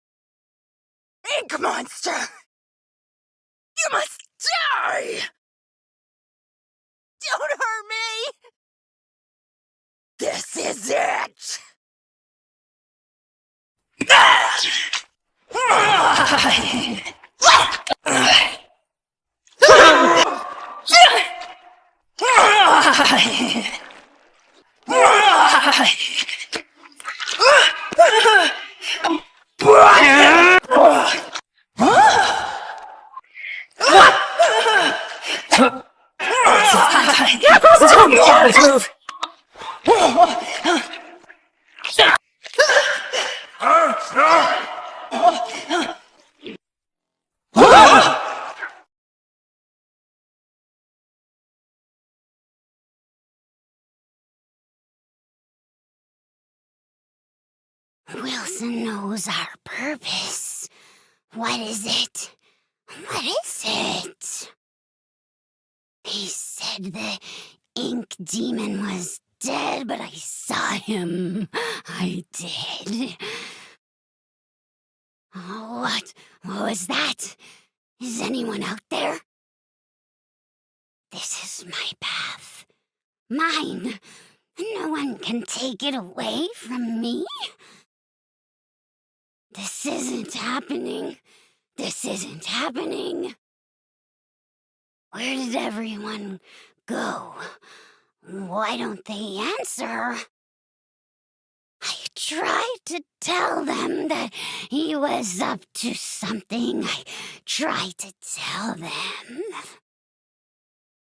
Ink monster! You must die! Don't hurt me! This is it! Move! Wilson knows our purpose. What is it? What is it? He said the ink demon was dead, but I saw him. I did. What was that? Is anyone out there? This is my path. Mine. No one can take it away from me. This isn't happening. This isn't happening. Where did everyone go? Why don't they answer? I tried to tell them that he was up to something. I tried to tell them.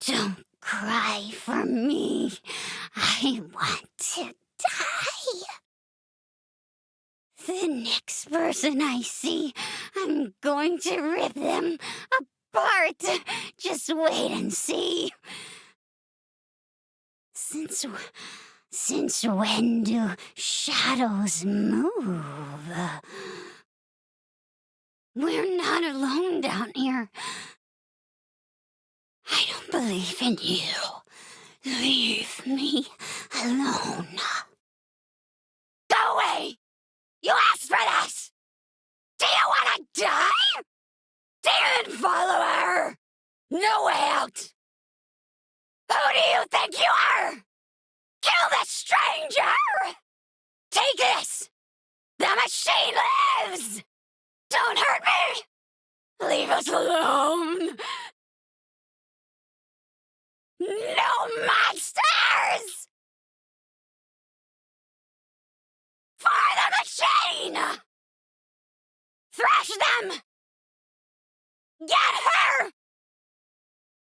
Don't cry for me. I want to die. The next person I see, I'm going to rip them apart. Just wait and see. Since when do shadows move? We're not alone down here. I don't believe in you. Leave me alone. Go away! You asked for this! Do you want to die? Demon follower! No way out! Who do you think you are? Kill the stranger! Take this! The machine monsters! Don't hurt me! Leave us alone! No monsters! For the machine! Thrash them! Get her!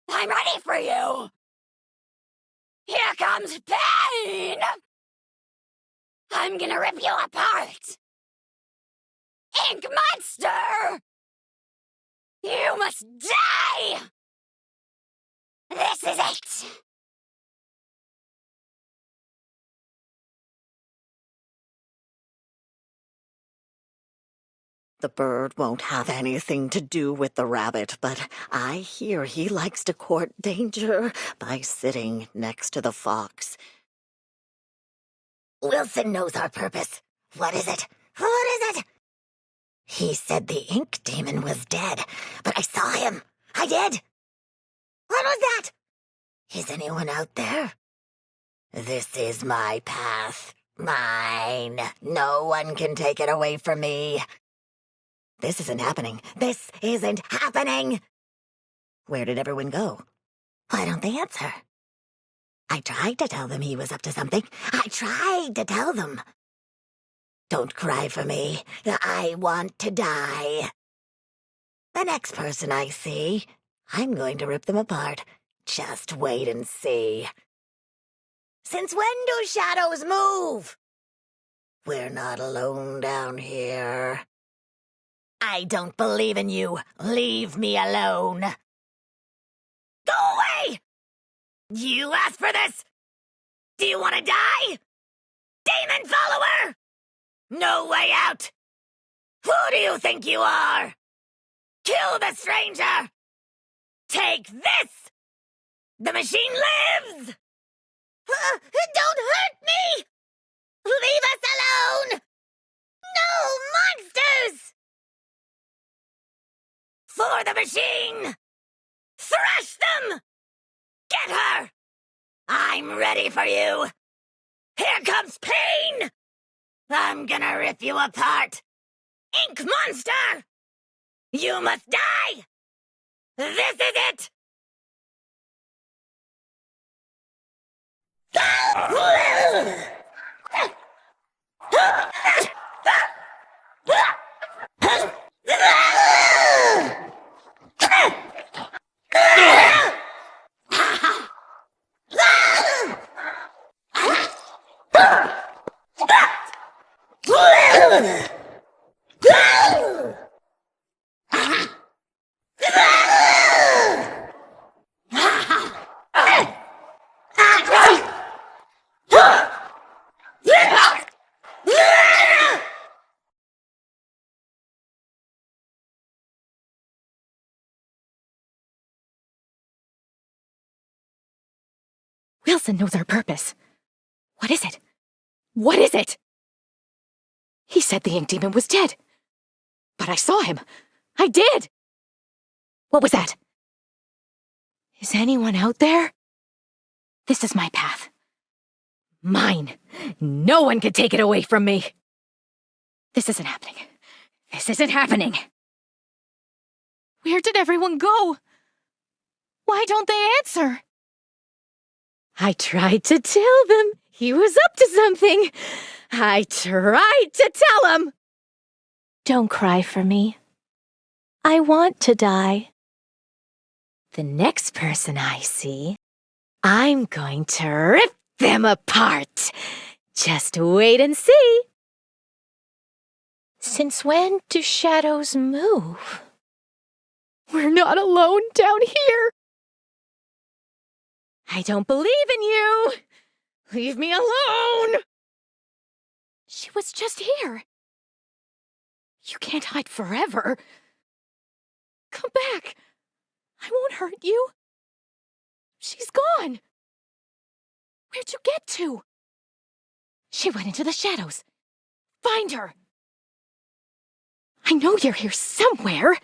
I'm ready for you! Here comes pain! I'm gonna rip you apart! Ink monster! You must die! This is it! The bird won't have anything to do with the rabbit, but I hear he likes to court danger by sitting next to the fox. Wilson knows our purpose. What is it? What is it? He said the ink demon was dead, but I saw him. I did. What was that? Is anyone out there? This is my path. Mine. No one can take it away from me. This isn't happening. This isn't happening! Where did everyone go? Why don't they answer? I tried to tell them he was up to something. I tried to tell them. Don't cry for me. I want to die. The next person I see, I'm going to rip them apart. Just wait and see. Since when do shadows move? We're not alone down here. I don't believe in you. Leave me alone. Go away! You asked for this! Do you want to die? Demon follower! No way out! Who do you think you are? Kill the stranger! Take this! The machine lives! Don't hurt me! Leave us alone! No monsters! For the machine! Thrash them! Get her! I'm ready for you! Here comes pain! I'm gonna rip you apart! Ink monster! You must die! This is it! Wilson knows our purpose. What is it? What is it? He said the ink demon was dead. But I saw him. I did! What was that? Is anyone out there? This is my path. Mine. No one can take it away from me. This isn't happening. This isn't happening. Where did everyone go? Why don't they answer? I tried to tell them he was up to something. I tried to tell him. Don't cry for me. I want to die. The next person I see, I'm going to rip them apart. Just wait and see. Since when do shadows move? We're not alone down here. I don't believe in you. Leave me alone. She was just here. You can't hide forever. Come back. I won't hurt you. She's gone. Where'd you get to? She went into the shadows. Find her. I know you're here somewhere.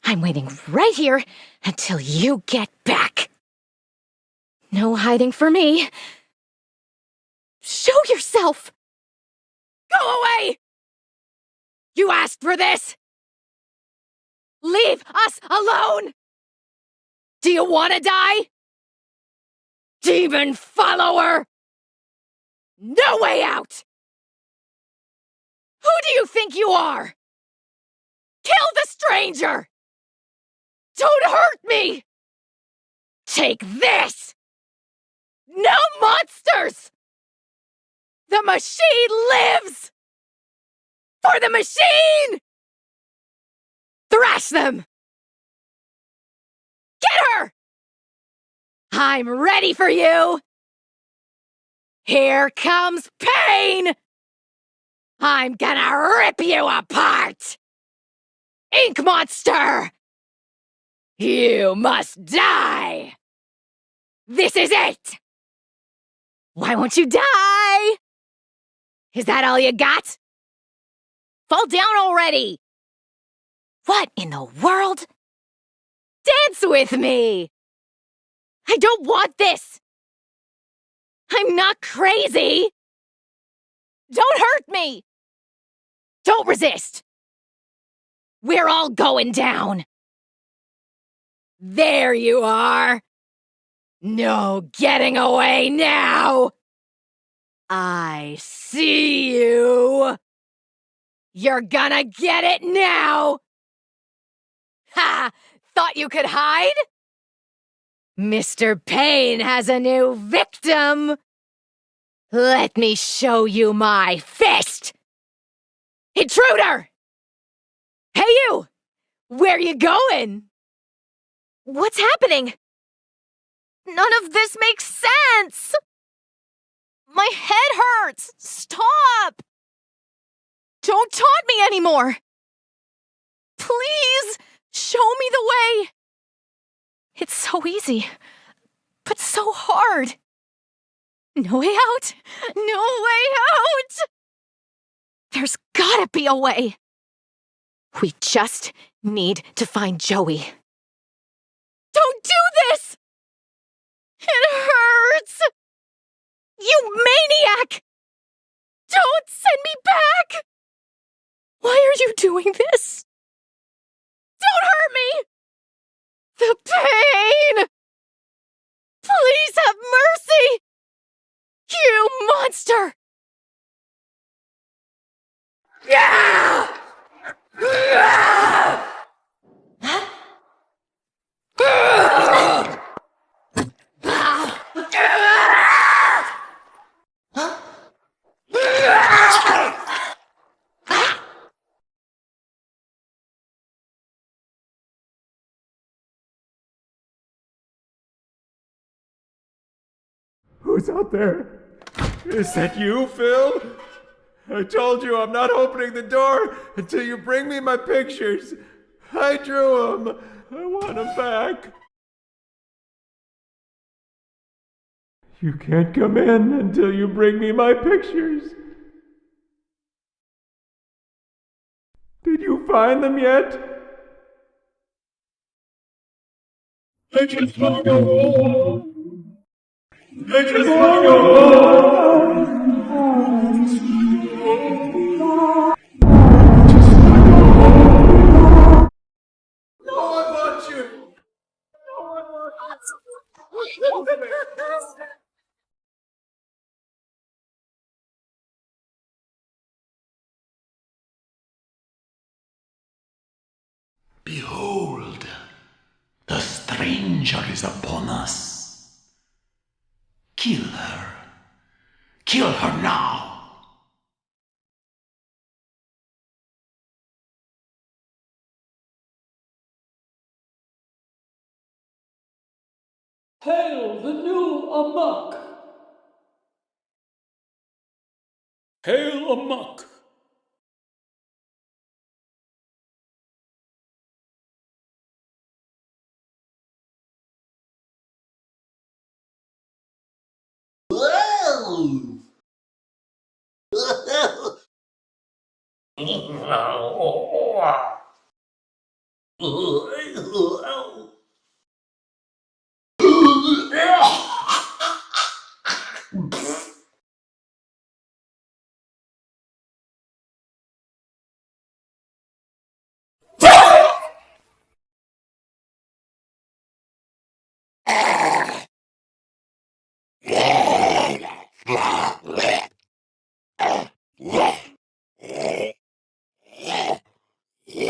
I'm waiting right here until you get back. No hiding for me. Show yourself. Go away! You asked for this! Leave us alone! Do you want to die? Demon follower! No way out! Who do you think you are? Kill the stranger! Don't hurt me! Take this! No monsters! The machine lives! For the machine! Thrash them! Get her! I'm ready for you! Here comes pain! I'm gonna rip you apart! Ink monster! You must die! This is it! Why won't you die? Is that all you got? Fall down already! What in the world? Dance with me! I don't want this! I'm not crazy! Don't hurt me! Don't resist! We're all going down! There you are! No getting away now! I see you! You're gonna get it now! Ha! Thought you could hide? Mr. Pain has a new victim! Let me show you my fist! Intruder! Hey you! Where you going? What's happening? None of this makes sense! My head hurts! Stop! Don't taunt me anymore! Please, show me the way! It's so easy, but so hard. No way out! No way out! There's gotta be a way. We just need to find Joey. Don't do this! It hurts! You maniac! Don't send me back! Why are you doing this? Don't hurt me! The pain! Please have mercy! You monster! Yeah! Who's out there? Is that you, Phil? I told you I'm not opening the door until you bring me my pictures. I drew them. I want them back. You can't come in until you bring me my pictures. Did you find them yet? I just want to go home. I just want to go home. No one wants you. No one wants you. Behold, the stranger is upon us. Kill her. Kill her now. Hail the new Amok! Hail Amok! We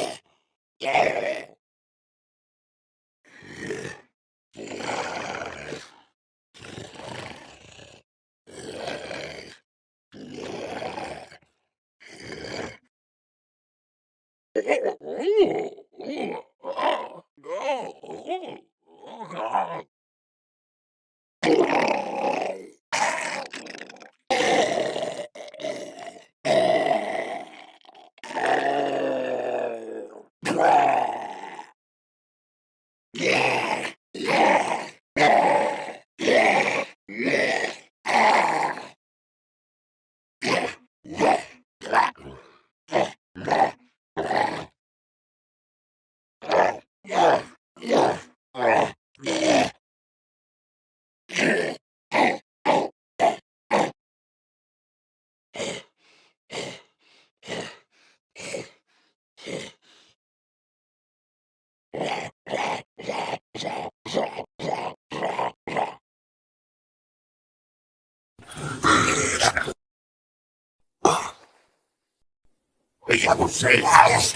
have say house.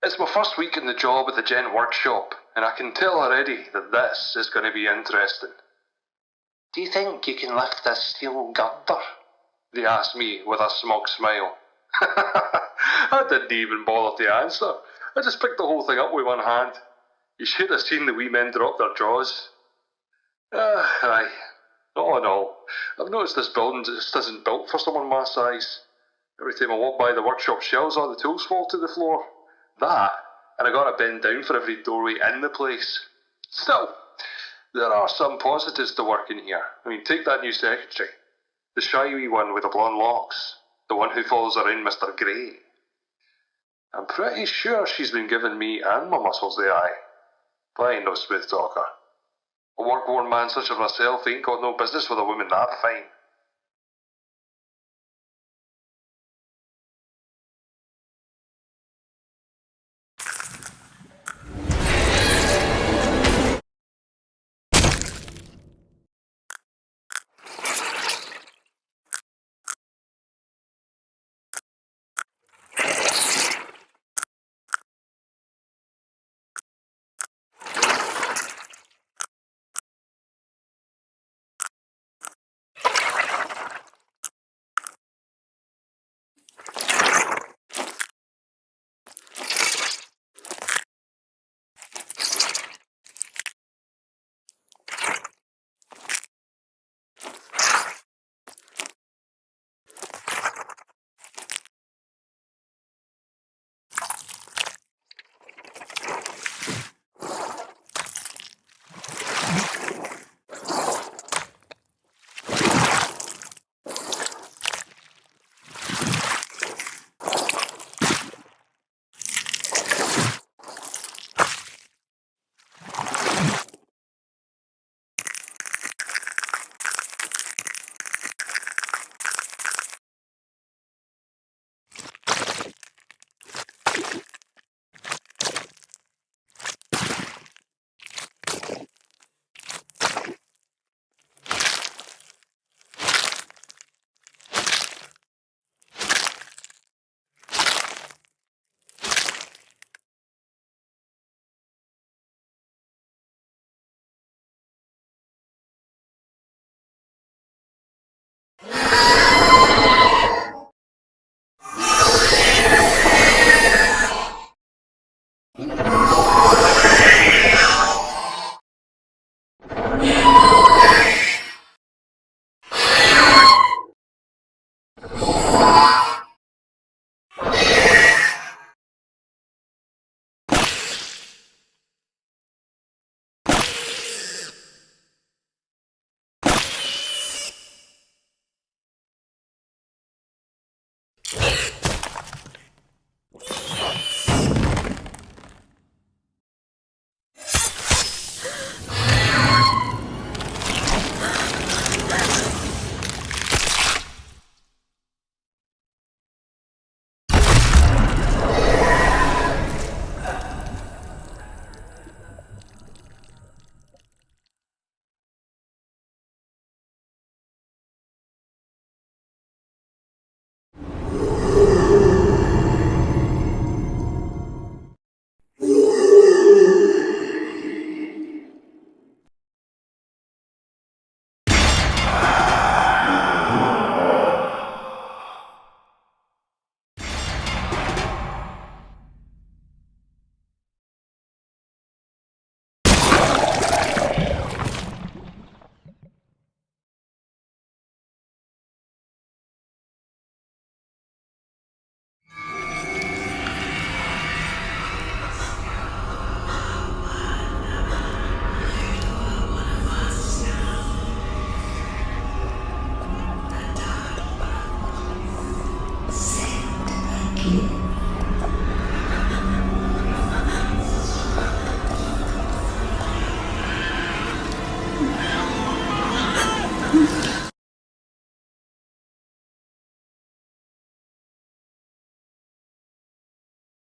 It's my first week in the job at the Gent workshop, and I can tell already that this is going to be interesting. Do you think you can lift this steel girder? They asked me with a smug smile. I didn't even bother to answer. I just picked the whole thing up with one hand. You should have seen the wee men drop their jaws. Aye. All in all, I've noticed this building just isn't built for someone my size. Every time I walk by the workshop shelves, all the tools fall to the floor. That, and I gotta bend down for every doorway in the place. Still, there are some positives to working here. I mean, take that new secretary. The shy wee one with the blonde locks. The one who follows around Mr. Grey. I'm pretty sure she's been giving me and my muscles the eye. But I ain't no smooth talker. A work-worn man such as myself ain't got no business with a woman that fine.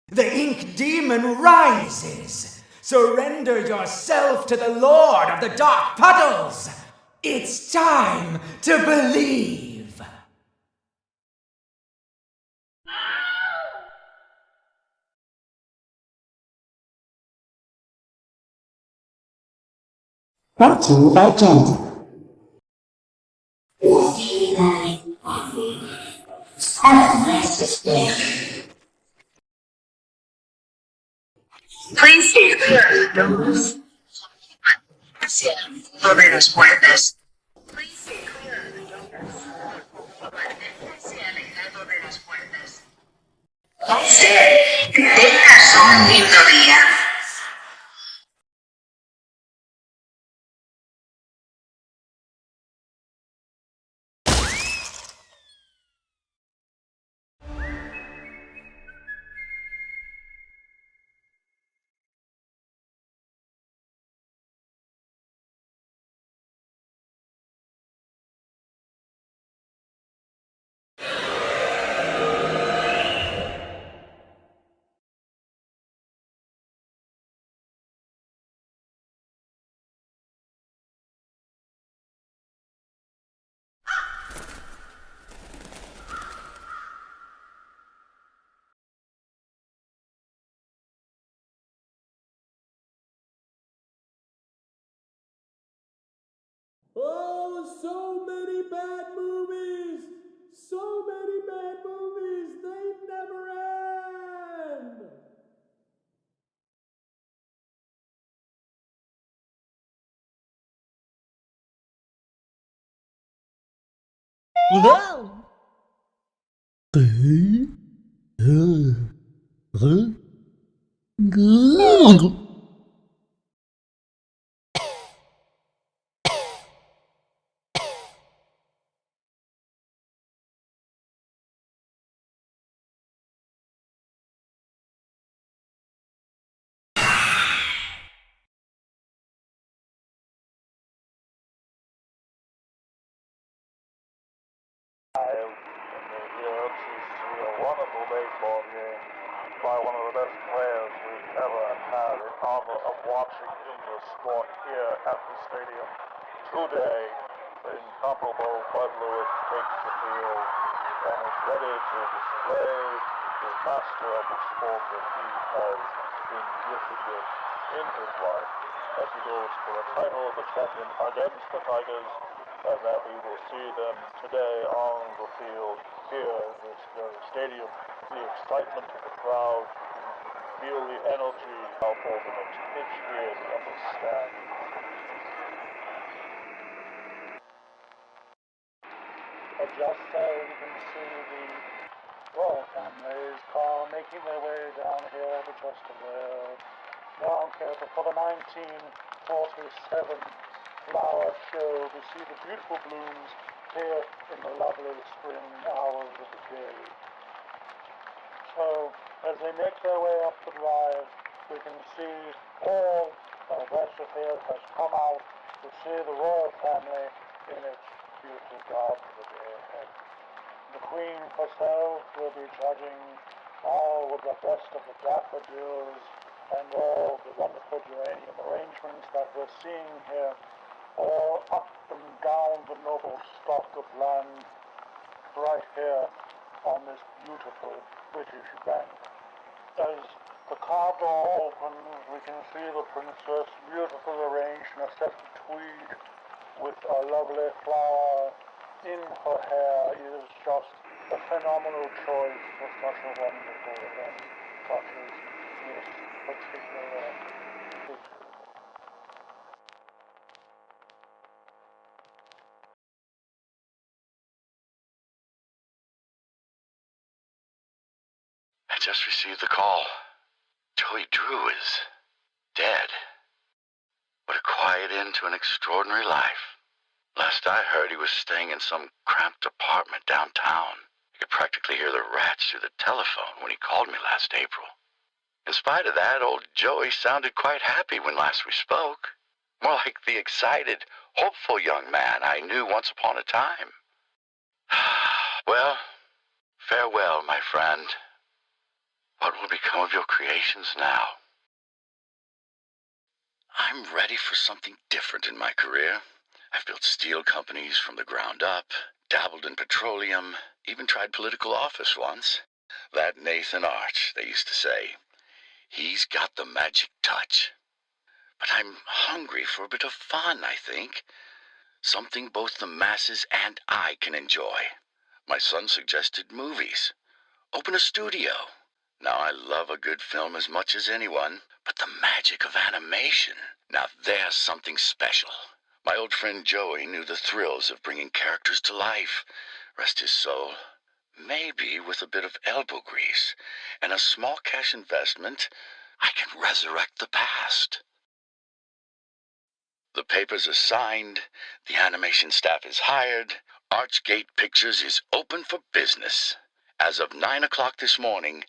The ink demon rises. Surrender yourself to the Lord of the Dark Puddles. It's time to believe. Brought to you by Jenny. Please stay clear of the doors. Elevators puertas. Please stay clear of the doors. Elevators puertas. Usted tenga un lindo día. Oh, so many bad movies! So many bad movies! They never end! Whoa! Wonderful baseball game by one of the best players we've ever had the honor of watching in the sport here at the stadium. Today, the incomparable Bud Lewis takes the field and is ready to display the master of the sport that he has been gifted with in his life as he goes for the title of the champion against the Tigers, and that we will see them today on the field here in this very stadium. The excitement of the crowd, feel the energy out over the next pitch here in the upper stand. But just so you can see the royal families making their way down here to just a little down here before the 1947 flower show to see the beautiful blooms here in the lovely spring hours of the day. So, as they make their way up the drive, we can see all of Westerfield has come out to see the royal family in its beautiful garden of the day ahead. The Queen herself will be judging all with the best of the daffodils and all the wonderful geranium arrangements that we're seeing here, all up and down the noble stock of land right here on this beautiful British bank. As the car door opens, we can see the princess beautifully arranged in a set of tweed with a lovely flower in her hair. It is just a phenomenal choice for such a wonderful event, such as this particular feature. I just received the call. Joey Drew is dead. What a quiet end to an extraordinary life. Last I heard, he was staying in some cramped apartment downtown. You could practically hear the rats through the telephone when he called me last April. In spite of that, old Joey sounded quite happy when last we spoke. More like the excited, hopeful young man I knew once upon a time. Well, farewell, my friend. What will become of your creations now? I'm ready for something different in my career. I've built steel companies from the ground up, dabbled in petroleum, even tried political office once. That Nathan Arch, they used to say. He's got the magic touch. But I'm hungry for a bit of fun, I think. Something both the masses and I can enjoy. My son suggested movies. Open a studio. Now, I love a good film as much as anyone, but the magic of animation, now there's something special. My old friend Joey knew the thrills of bringing characters to life. Rest his soul. Maybe with a bit of elbow grease and a small cash investment, I can resurrect the past. The papers are signed, the animation staff is hired, Archgate Pictures is open for business. As of 9 o'clock this morning,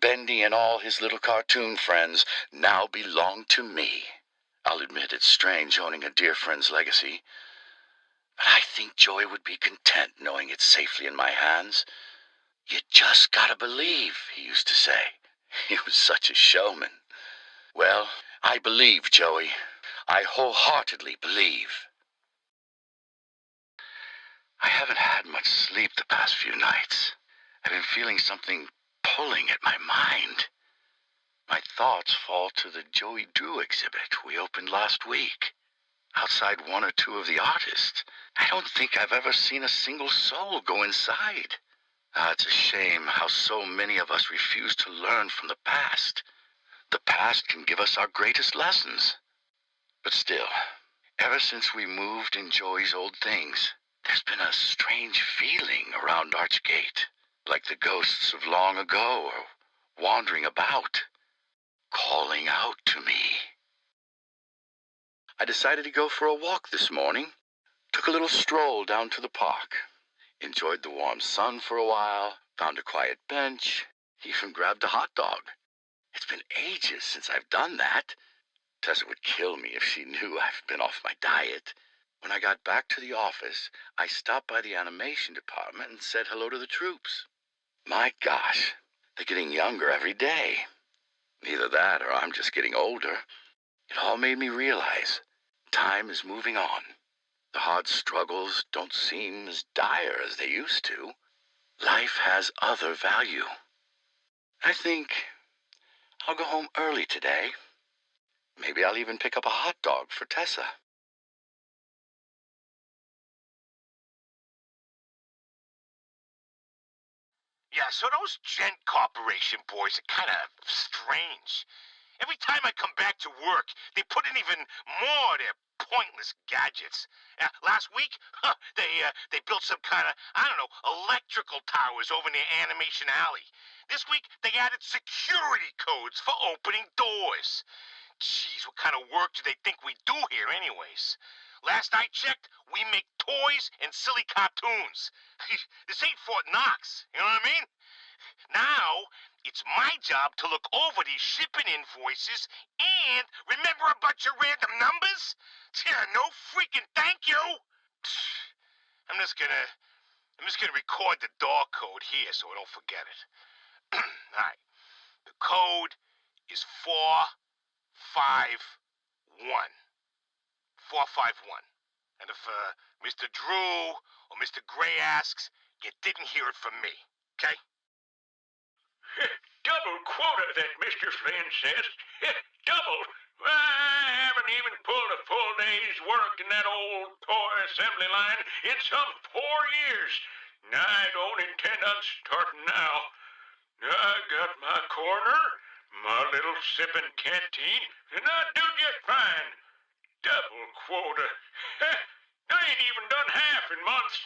Bendy and all his little cartoon friends now belong to me. I'll admit it's strange owning a dear friend's legacy, but I think Joey would be content knowing it's safely in my hands. You just gotta believe, he used to say. He was such a showman. Well, I believe, Joey. I wholeheartedly believe. I haven't had much sleep the past few nights. I've been feeling something pulling at my mind. My thoughts fall to the Joey Drew exhibit we opened last week. Outside one or two of the artists, I don't think I've ever seen a single soul go inside. It's a shame how so many of us refuse to learn from the past. The past can give us our greatest lessons. But still, ever since we moved in Joey's old things, there's been a strange feeling around Archgate, like the ghosts of long ago are wandering about, calling out to me. I decided to go for a walk this morning. Took a little stroll down to the park. Enjoyed the warm sun for a while, found a quiet bench, even grabbed a hot dog. It's been ages since I've done that. Tessa would kill me if she knew I've been off my diet. When I got back to the office, I stopped by the animation department and said hello to the troops. My gosh, they're getting younger every day. Either that or I'm just getting older. It all made me realize time is moving on. The hard struggles don't seem as dire as they used to. Life has other value. I think I'll go home early today. Maybe I'll even pick up a hot dog for Tessa. Yeah, so those Gent Corporation boys are kind of strange. Every time I come back to work, they put in even more of their pointless gadgets. Last week, they built some kind of, I don't know, electrical towers over near Animation Alley. This week, they added security codes for opening doors. Jeez, what kind of work do they think we do here anyways? Last I checked, we make toys and silly cartoons. This ain't Fort Knox, you know what I mean? Now, it's my job to look over these shipping invoices and remember a bunch of random numbers? Yeah, no freaking thank you. I'm just gonna record the door code here so I don't forget it. Alright. The code is 451. 451. And if Mr. Drew or Mr. Gray asks, you didn't hear it from me, okay? Double quota, that Mr. Flynn says. Double. I haven't even pulled a full day's work in that old toy assembly line in some 4 years. I don't intend on starting now. I got my corner, my little sipping canteen, and I do just fine. Double quota. I ain't even done half in months.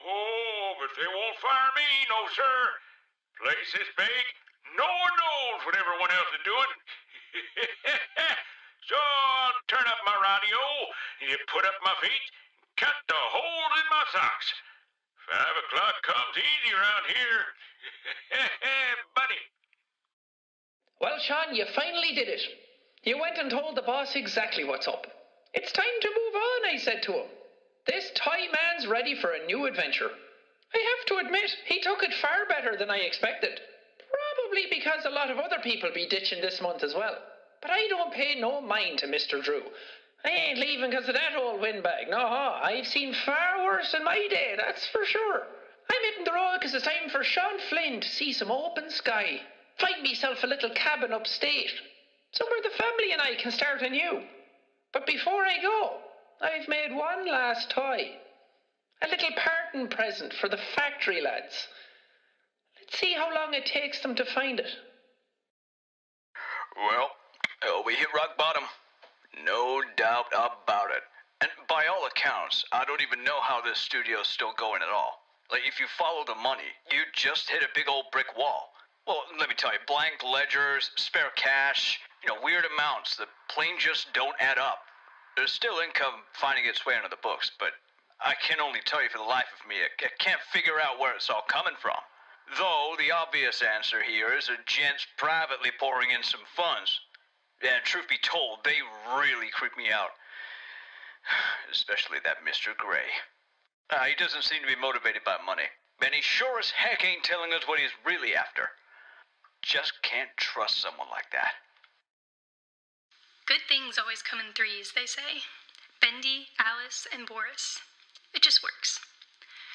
Oh, but they won't fire me, no sir. Place is big. No one knows what everyone else is doing. So I'll turn up my radio, put up my feet, cut the holes in my socks. 5 o'clock comes easy around here. Buddy. Well, Sean, you finally did it. You went and told the boss exactly what's up. It's time to move on, I said to him. This toy man's ready for a new adventure. I have to admit, he took it far better than I expected. Probably because a lot of other people be ditching this month as well. But I don't pay no mind to Mr. Drew. I ain't leaving because of that old windbag. No, I've seen far worse in my day, that's for sure. I'm hitting the road because it's time for Sean Flynn to see some open sky. Find myself a little cabin upstate. Somewhere the family and I can start anew. But before I go, I've made one last toy. A little parting present for the factory lads. Let's see how long it takes them to find it. Well, we hit rock bottom. No doubt about it. And by all accounts, I don't even know how this studio's still going at all. Like, if you follow the money, you just hit a big old brick wall. Well, let me tell you, blank ledgers, spare cash, weird amounts that plain just don't add up. There's still income finding its way into the books, but I can only tell you for the life of me, I can't figure out where it's all coming from. Though the obvious answer here is a gent's privately pouring in some funds. And truth be told, they really creep me out. Especially that Mr. Gray. He doesn't seem to be motivated by money. And he sure as heck ain't telling us what he's really after. Just can't trust someone like that. Good things always come in threes, they say. Bendy, Alice, and Boris. It just works.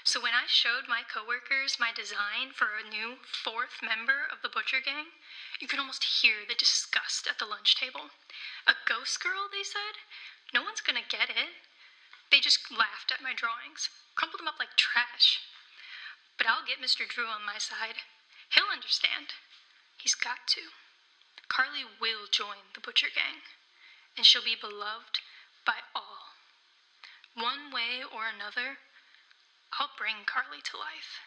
So when I showed my coworkers my design for a new fourth member of the Butcher Gang, you could almost hear the disgust at the lunch table. A ghost girl, they said? No one's gonna get it. They just laughed at my drawings, crumpled them up like trash. But I'll get Mr. Drew on my side. He'll understand. He's got to. Carly will join the Butcher Gang, and she'll be beloved by all. One way or another, I'll bring Carly to life.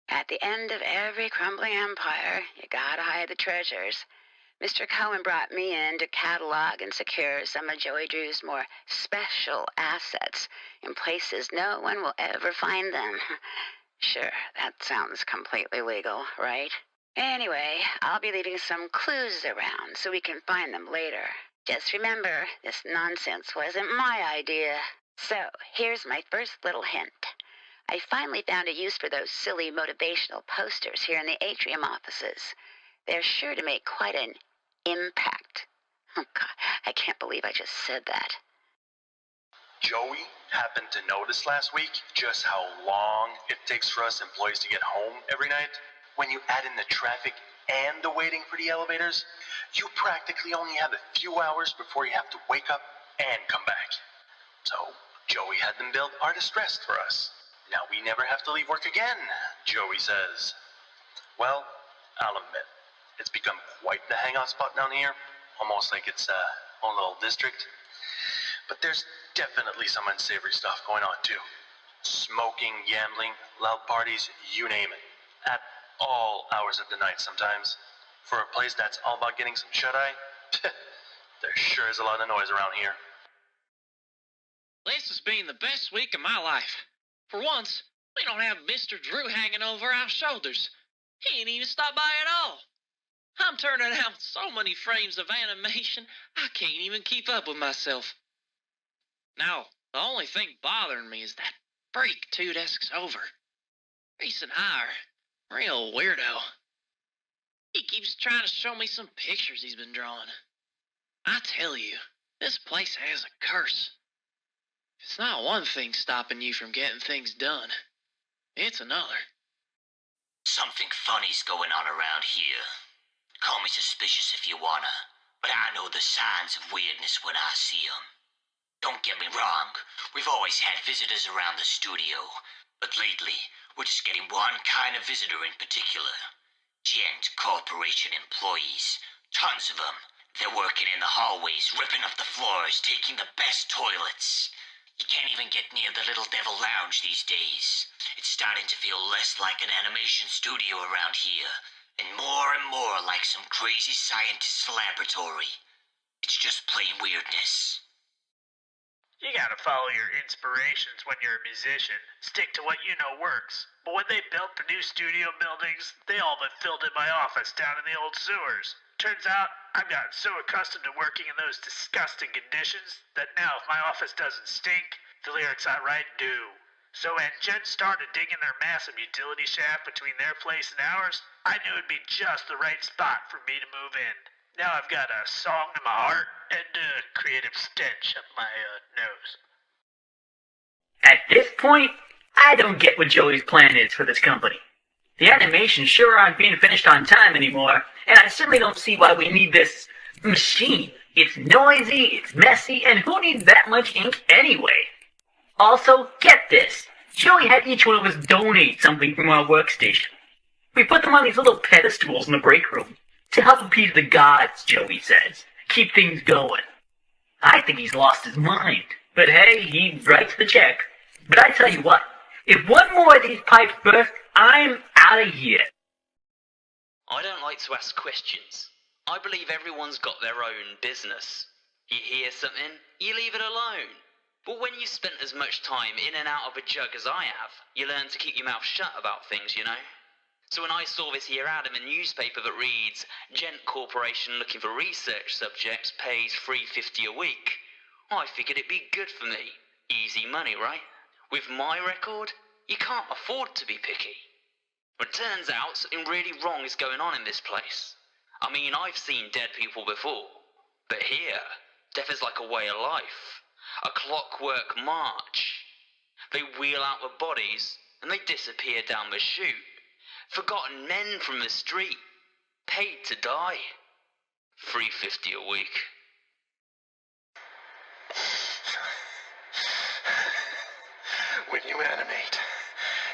At the end of every crumbling empire, you gotta hide the treasures. Mr. Cohen brought me in to catalog and secure some of Joey Drew's more special assets in places no one will ever find them. Sure, that sounds completely legal, right? Anyway, I'll be leaving some clues around so we can find them later. Just remember, this nonsense wasn't my idea. So, here's my first little hint. I finally found a use for those silly motivational posters here in the atrium offices. They're sure to make quite an impact. Oh, God, I can't believe I just said that. Joey happened to notice last week just how long it takes for us employees to get home every night. When you add in the traffic and the waiting for the elevators, you practically only have a few hours before you have to wake up and come back. So, Joey had them build artist rest for us. Now we never have to leave work again, Joey says. Well, I'll admit, it's become quite the hangout spot down here. Almost like it's own little district. But there's definitely some unsavory stuff going on too. Smoking, gambling, loud parties, you name it. At all hours of the night sometimes. For a place that's all about getting some shut-eye, there sure is a lot of noise around here. This has been the best week of my life. For once, we don't have Mr. Drew hanging over our shoulders. He ain't even stopped by at all. I'm turning out so many frames of animation, I can't even keep up with myself. Now, the only thing bothering me is that freak 2 desks over. Reese and I are real weirdo. He keeps trying to show me some pictures he's been drawing. I tell you, this place has a curse. It's not one thing stopping you from getting things done. It's another. Something funny's going on around here. Call me suspicious if you wanna, but I know the signs of weirdness when I see 'em. Don't get me wrong, we've always had visitors around the studio, but lately, we're just getting one kind of visitor in particular. Gent Corporation employees. Tons of them. They're working in the hallways, ripping up the floors, taking the best toilets. You can't even get near the Little Devil Lounge these days. It's starting to feel less like an animation studio around here, and more like some crazy scientist's laboratory. It's just plain weirdness. You gotta follow your inspirations when you're a musician. Stick to what you know works. But when they built the new studio buildings, they all but filled in my office down in the old sewers. Turns out, I've gotten so accustomed to working in those disgusting conditions that now if my office doesn't stink, the lyrics I write do. So when Jen started digging their massive utility shaft between their place and ours, I knew it'd be just the right spot for me to move in. Now I've got a song in my heart and a creative stench up my nose. At this point, I don't get what Joey's plan is for this company. The animations sure aren't being finished on time anymore, and I certainly don't see why we need this machine It's noisy, it's messy, and who needs that much ink anyway? Also, get this. Joey had each one of us donate something from our workstation. We put them on these little pedestals in the break room to help appease the gods, Joey says. Keep things going. I think he's lost his mind. But hey, he writes the check. But I tell you what, if one more of these pipes burst, I'm out of here. I don't like to ask questions. I believe everyone's got their own business. You hear something, you leave it alone. But when you spent as much time in and out of a jug as I have, you learn to keep your mouth shut about things, you know? So when I saw this here ad in the newspaper that reads, Gent Corporation looking for research subjects pays $3.50 a week, I figured it'd be good for me. Easy money, right? With my record, you can't afford to be picky. But it turns out something really wrong is going on in this place. I mean, I've seen dead people before, but here, death is like a way of life. A clockwork march. They wheel out the bodies, and they disappear down the chute. Forgotten men from the street, paid to die. $3.50 a week. When you animate,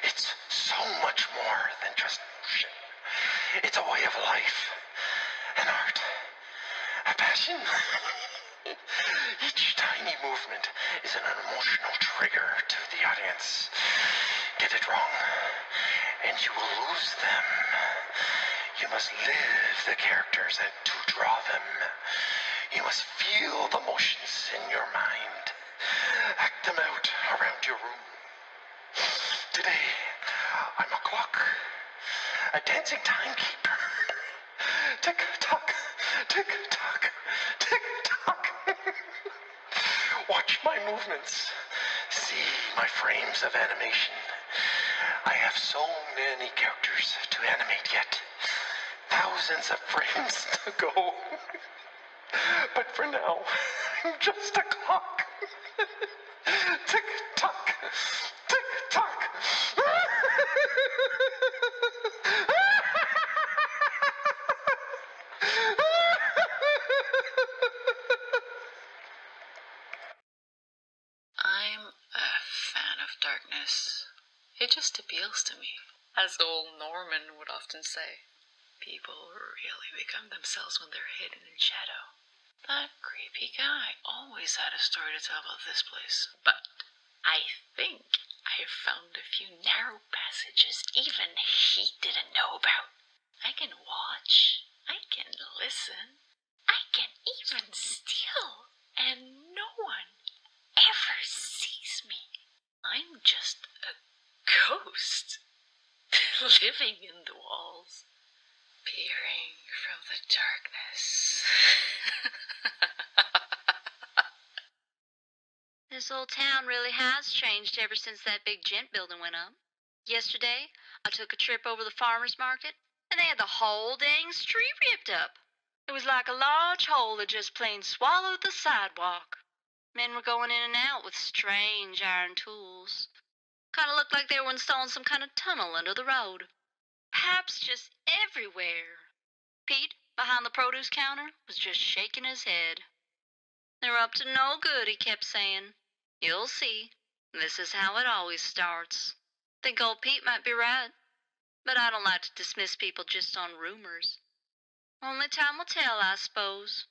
it's so much more than just shit. It's a way of life, an art, a passion. Each tiny movement is an emotional trigger to the audience. Get it wrong, and you will lose them. You must live the characters and to draw them. You must feel the motions in your mind. Act them out around your room. Today, I'm a clock, a dancing timekeeper. Tick-tock, tick-tock, tick-tock. Watch my movements. See my frames of animation. I have so many characters to animate yet. Thousands of frames to go. But for now, I'm just a clock. Tick-tock, tick-tock. I'm a fan of darkness. It just appeals to me. As old Norman would often say, people really become themselves when they're hidden in shadow. That creepy guy always had a story to tell about this place. But I think I found a few narrow passages even he didn't know about. I can watch, I can listen, I can even steal, and no one ever sees me. I'm just a ghost living in the walls, peering from the darkness. This old town really has changed ever since that big gent building went up. Yesterday, I took a trip over the farmer's market, and they had the whole dang street ripped up. It was like a large hole that just plain swallowed the sidewalk. Men were going in and out with strange iron tools. Kind of looked like they were installing some kind of tunnel under the road. Paps just everywhere. Pete, behind the produce counter, was just shaking his head. They're up to no good, he kept saying. You'll see. This is how it always starts. Think old Pete might be right. But I don't like to dismiss people just on rumors. Only time will tell, I suppose.